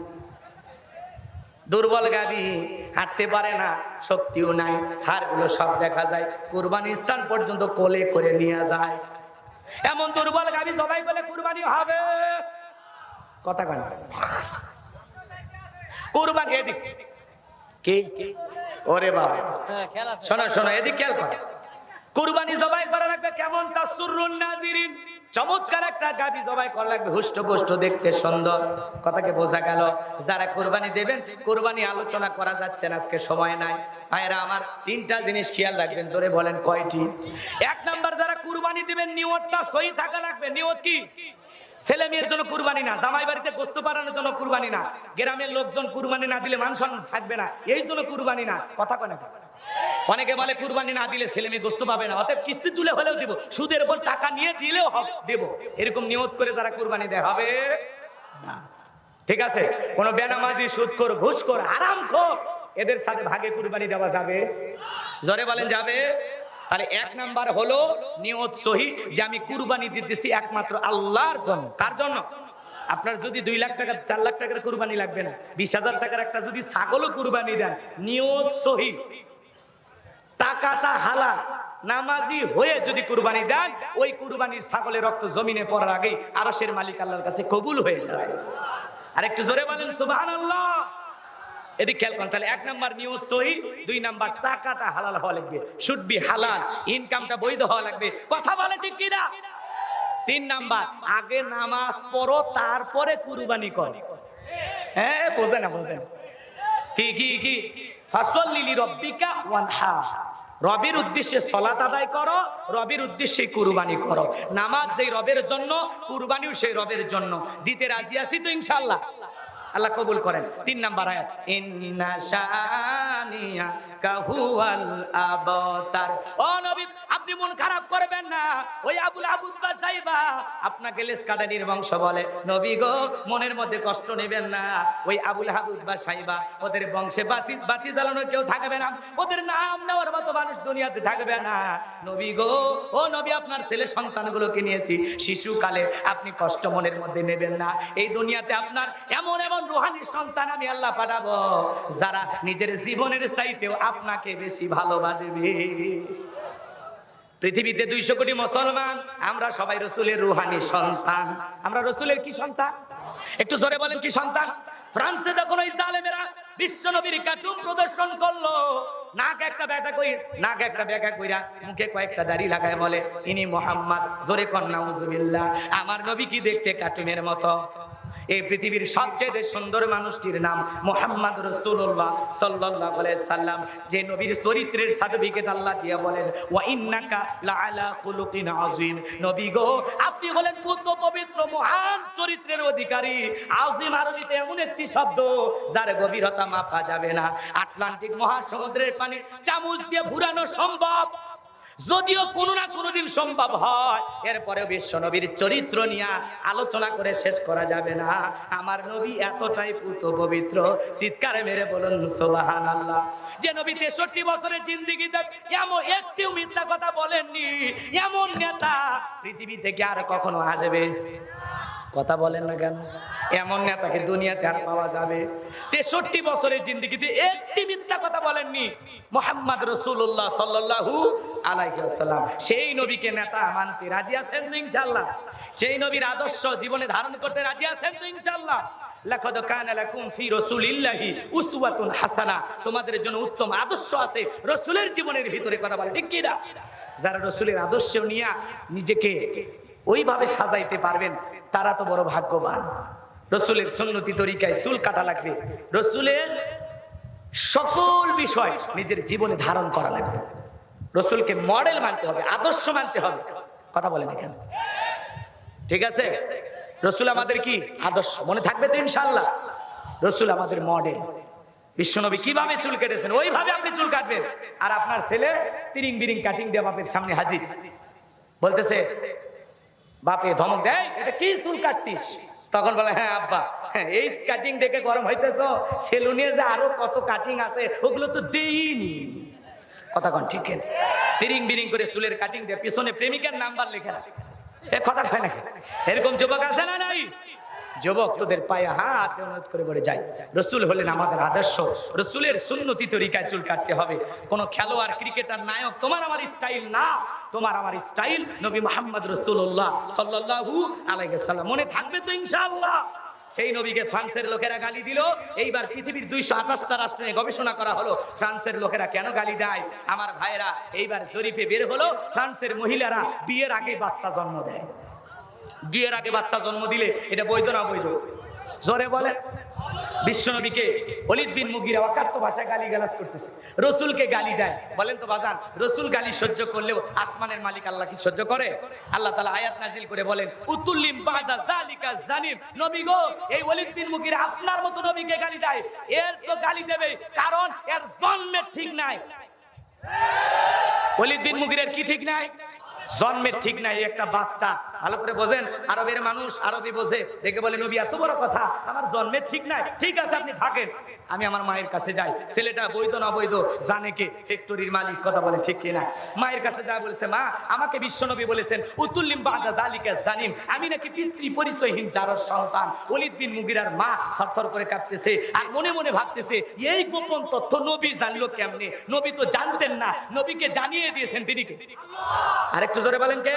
দুর্বল গাবি, হাঁটতে পারে না, শক্তিও নাই, হাড়গুলো সব দেখা যায়, কুরবানির স্থান পর্যন্ত কোলে করে নিয়ে যায়। এমন দুর্বল গাবি জবাই করলে কুরবানি হবে? কথা কয় না। কুরবানি এদিক কি? ওরে বাবা, শোনো শোনো, এদিক খেয়াল করো। কুরবানি জবাই করা লাগবে কেমন? তাসুরুন নাযিরিন, চমৎকার একটা গাবি জবাই করা লাগবে, হুষ্টপুষ্ট, দেখতে সুন্দর। কথাকে বোঝা গেল? যারা কুরবানি দেবেন, কুরবানি আলোচনা করা যাচ্ছে না, আজকে সময় নাই। ভাইরা আমার, 3টা জিনিস খেয়াল রাখবেন, জোরে বলেন কয়টি? 1 নাম্বার, যারা কুরবানি দিবেন নিয়তটা সহি থাকা লাগবে। নিয়ত কি? ছেলে মেয়ের জন্য কুরবানি না, জামাই বাড়িতে গোশত বানানোর জন্য কুরবানি না, গ্রামের লোকজন কুরবানি না দিলে মান সম্মান থাকবে না, এই জন্য কুরবানি না। কথা কয় না? অনেকে বলে কুরবানি না দিলে ছেলে মেয়ে গোশত পাবে না, অতএব কিস্তি তুলে হলেও দিব, সুদের উপর টাকা নিয়ে দিলেও দেব, এরকম নিয়ত করে যারা কুরবানি দেয় হবে না। ঠিক আছে? কোন বেনামাজি, সুদখোর, ঘুষখোর, হারামখোর, এদের সাথে ভাগে কুরবানি দেওয়া যাবে? জোরে বলেন যাবে? তাহলে 1 নাম্বার হলো নিয়ত সহি, যে আমি কুরবানি দিতেছি একমাত্র আল্লাহর জন্য। কার জন্য? আপনার যদি 2 লাখ টাকা, 4 লাখ টাকার কুরবানি লাগবে না, 20,000 টাকার একটা যদি ছাগলও কুরবানি দেন, নিয়ত সহি, টাকাটা হালাল, নামাজি হয়ে যদি কুরবানি দেন, ওই কুরবানির ছাগলের রক্ত জমিনে পড়ার আগেই আরশের মালিক আল্লাহর কাছে কবুল হয়ে যাবে। আর একটু জোরে বলেন সুবহানাল্লাহ। এদিকে খেয়াল করেন। তাহলে 1 নাম্বার নিয়ত সহি, 2 নাম্বার টাকাটা হালাল হওয়া লাগবে, শুড বি হালাল, ইনকামটা বৈধ হওয়া লাগবে। কথা বলে ঠিক কি না? 3 নাম্বার, আগে নামাজ পড়ো, তারপরে কুরবানি করো। হ্যাঁ, বোঝে না, বোঝে না। কি কি কি? ফাসল্লি লিরাব্বিকা ওয়ানহার, রবের উদ্দেশ্যে সালাত আদায় করো, রবের উদ্দেশ্যে কুরবানি করো। নামাজ যেই রবের জন্য, কুরবানিও সেই রবের জন্য। দিতে রাজি আছি তো ইনশাআল্লাহ? আল্লাহ কবুল করেন। 3 নাম্বার আয়াত, ইন্না শানিয়াকা হুয়াল আবতার। ও নবী, আপনি মন খারাপ করবেন না। ওই আবুল আবুদ বা সাইবা আপনাকে লেসকাদানির বংশ বলে, নবী গো মনের মধ্যে কষ্ট নেবেন না। ওই আবুল আবুদ বা সাইবা, ওদের বংশে বাতি জ্বালানোর কেউ থাকবে না, ওদের নাম নেওয়ার মতো মানুষ দুনিয়াতে থাকবে না। নবী গো, ও নবী, আপনার ছেলে সন্তানগুলোকে নিয়েছি, শিশুকালে আপনি কষ্ট মনের মধ্যে নেবেন না। এই দুনিয়াতে আপনার এমন এমন রুহানি সন্তান আমি আল্লাহ পাঠাবো, যারা নিজের জীবনের চাইতেও আপনাকে বেশি ভালোবাসবে। পৃথিবীতে 200 কোটি মুসলমান, আমরা সবাই রাসূলের রুহানি সন্তান। আমরা রাসূলের কি সন্তান? একটু জোরে বলেন কি সন্তান? ফ্রান্সে দেখো ওই জালেমেরা বিশ্ব নবীর কার্টুন প্রদর্শন করলো, নাক একটা ব্যাকা কইরা মুখে কয়েকটা দাড়ি লাগায় বলে ইনি মুহাম্মদ। জোরে কর নাউজুবিল্লাহ। আমার নবী কি দেখতে কার্টুনের মতো? এই পৃথিবীর সবচেয়ে সুন্দর মানুষটির নাম মুহাম্মদ রাসূলুল্লাহ সাল্লাল্লাহু আলাইহি সাল্লাম, যে নবীর চরিত্রের সার্টিফিকেট আল্লাহ দিয়ে বলেন ওয়া ইন্নাকা লাআলা খুলুকিন আযীম। নবী গো, আপনি হলেন পুত্র পবিত্র মহান চরিত্রের অধিকারী। আযীম আরবিতে এমন একটি শব্দ যার গভীরতা মাপা যাবে না। আটলান্টিক মহাসমুদ্রের পানি চামচ দিয়ে ফুরানো সম্ভব, যদিও কোনো না কোনোদিন সম্ভব হয়, এরপরেও বিশ্ব নবীর চরিত্র নিয়ে আলোচনা করে শেষ করা যাবে না। আমার নবী এতটাই পুত পবিত্র, চিৎকারে মেরে বলুন সুবহানাল্লাহ। যে নবী 63 বছরের জিন্দেগিতে এমন একটিও মিথ্যা কথা বলেননি, এমন নেতা পৃথিবী থেকে আর কখনো আসবে? কথা বলেন না কেন? এমন নেতাকে দুনিয়াতে আর পাওয়া যাবে? 63 বছরের জিন্দেগিতে একটি মিথ্যা কথা বলেননি মুহাম্মদ রাসূলুল্লাহ সাল্লাল্লাহু আলাইহি ওয়াসাল্লাম। সেই নবীকে নেতা মানতে রাজি আছেন তো ইনশাআল্লাহ? সেই নবীর আদর্শ জীবনে ধারণ করতে রাজি আছেন তো ইনশাআল্লাহ? লাকাদ কানা লাকুম ফি রাসূলিল্লাহি উসওয়াতুন হাসানাহ, তোমাদের জন্য উত্তম আদর্শ আছে রাসূলের জীবনের ভিতরে। কথা বলে ঠিক কি না? যারা রাসূলের আদর্শ নিয়ে নিজেকে ওইভাবে সাজাইতে পারবেন তারা তো বড় ভাগ্যবান। রাসূলের সুন্নতি তরিকায় চুল কাটা লাগবে, রাসূলের সকল বিষয় নিজের জীবনে ধারণ করা লাগবে, রাসূলকে মডেল মানতে হবে, আদর্শ মানতে হবে। কথা বলেন না কেন? ঠিক আছে? রাসূল আমাদের কি আদর্শ, মনে থাকবে তো ইনশাআল্লাহ? রাসূল আমাদের মডেল। বিশ্বনবী কিভাবে চুল কেটেছেন ওইভাবে আপনি চুল কাটবেন। আর আপনার ছেলে তিরিং বিরিং কাটিং দিয়ে বাপের সামনে হাজির, বলতেছে, বাপে ধমক দেয়, এটা কি চুল কাটছিস? তখন বলে, হ্যাঁ আব্বা, হ্যাঁ এই কাটিং দেখে গরম হইতেছ, সেলুনে যে আরো কত কাটিং আছে ওগুলো তো দেইনি। কথা কন ঠিক? তিরিং বিরিং করে চুলের কাটিং দিয়ে পিছনে প্রেমিকার নাম্বার লেখা রাখে। এ কথা কয় না? এরকম যুবক আছে না নাই? যুবক তোদের পায়ে হাত অনুরোধ করে বলে যায়, রাসূল হলেন আমাদের আদর্শ, রাসূলের সুন্নতি তরিকায় চুল কাটতে হবে। কোন খেলোয়াড়, ক্রিকেটার, নায়ক তোমার আমার স্টাইল না, তোমার আমার স্টাইল নবী মুহাম্মদ রাসূলুল্লাহ সাল্লাল্লাহু আলাইহি ওয়াসাল্লাম। মনে থাকবে তো ইনশাআল্লাহ? সেই নবীকে ফ্রান্সের লোকেরা গালি দিল। এইবার পৃথিবীর 228টা রাষ্ট্রে গবেষণা করা হলো ফ্রান্সের লোকেরা কেন গালি দেয়। আমার ভাইরা, এইবার জরিপে বের হলো ফ্রান্সের মহিলারা বিয়ের আগে বাচ্চা জন্ম দেয়। বিয়ের আগে বাচ্চা জন্ম দিলে এটা বৈধ না বৈধ? জোরে বলে। বিশ্বনবীকে ওলীদ বিন মুগীরা অকাট্য ভাষায় গালিগালাজ করতেছে, রাসূলকে গালি দেয়। বলেন তো বাজান, রাসূল গালি সহ্য করলেও আসমানের মালিক আল্লাহ কি সহ্য করে? আল্লাহ তাআলা আয়াত নাজিল করে বলেন, উতুল্লিম বাদা যালিকা জানিম। নবী গো, এই ওলীদ বিন মুগীরা আপনার মতো নবীকে গালি দেয়, এর তো গালি দেবে কারণ এর জন্মের ঠিক নাই। ওলীদ বিন মুগীরার কি ঠিক নাই? জন্মের ঠিক নাই। একটা বাচ্চা, ভালো করে বোঝেন, আরবের মানুষ আরবি বোঝে, দেখে বলে নবী এত বড় কথা, আমার জন্মের ঠিক নাই। ঠিক আছে আপনি থাকেন, আমি আমার মায়ের কাছে যাই। ছেলেটা বৈধ না বৈধ জানে কে? ফ্যাক্টরির মালিক। কথা বলে ঠিক কিনা? মায়ের কাছে যা বলেছে, মা আমাকে বিশ্বনবী বলেছেন উতুল্লিম বাদা যালিকা জানিম, আমি নাকি পিতৃ পরিচয়হীন জারর সন্তান। ওলীদ বিন মুগীরার মা থরথর করে কাঁপতেছে আর মনে মনে ভাবতেছে, এই গোপন তথ্য নবী জানলো কেমনে? নবী তো জানতেন না, নবীকে জানিয়ে দিয়েছেন তিনি কে? আরেকটু জোরে বলেন কে?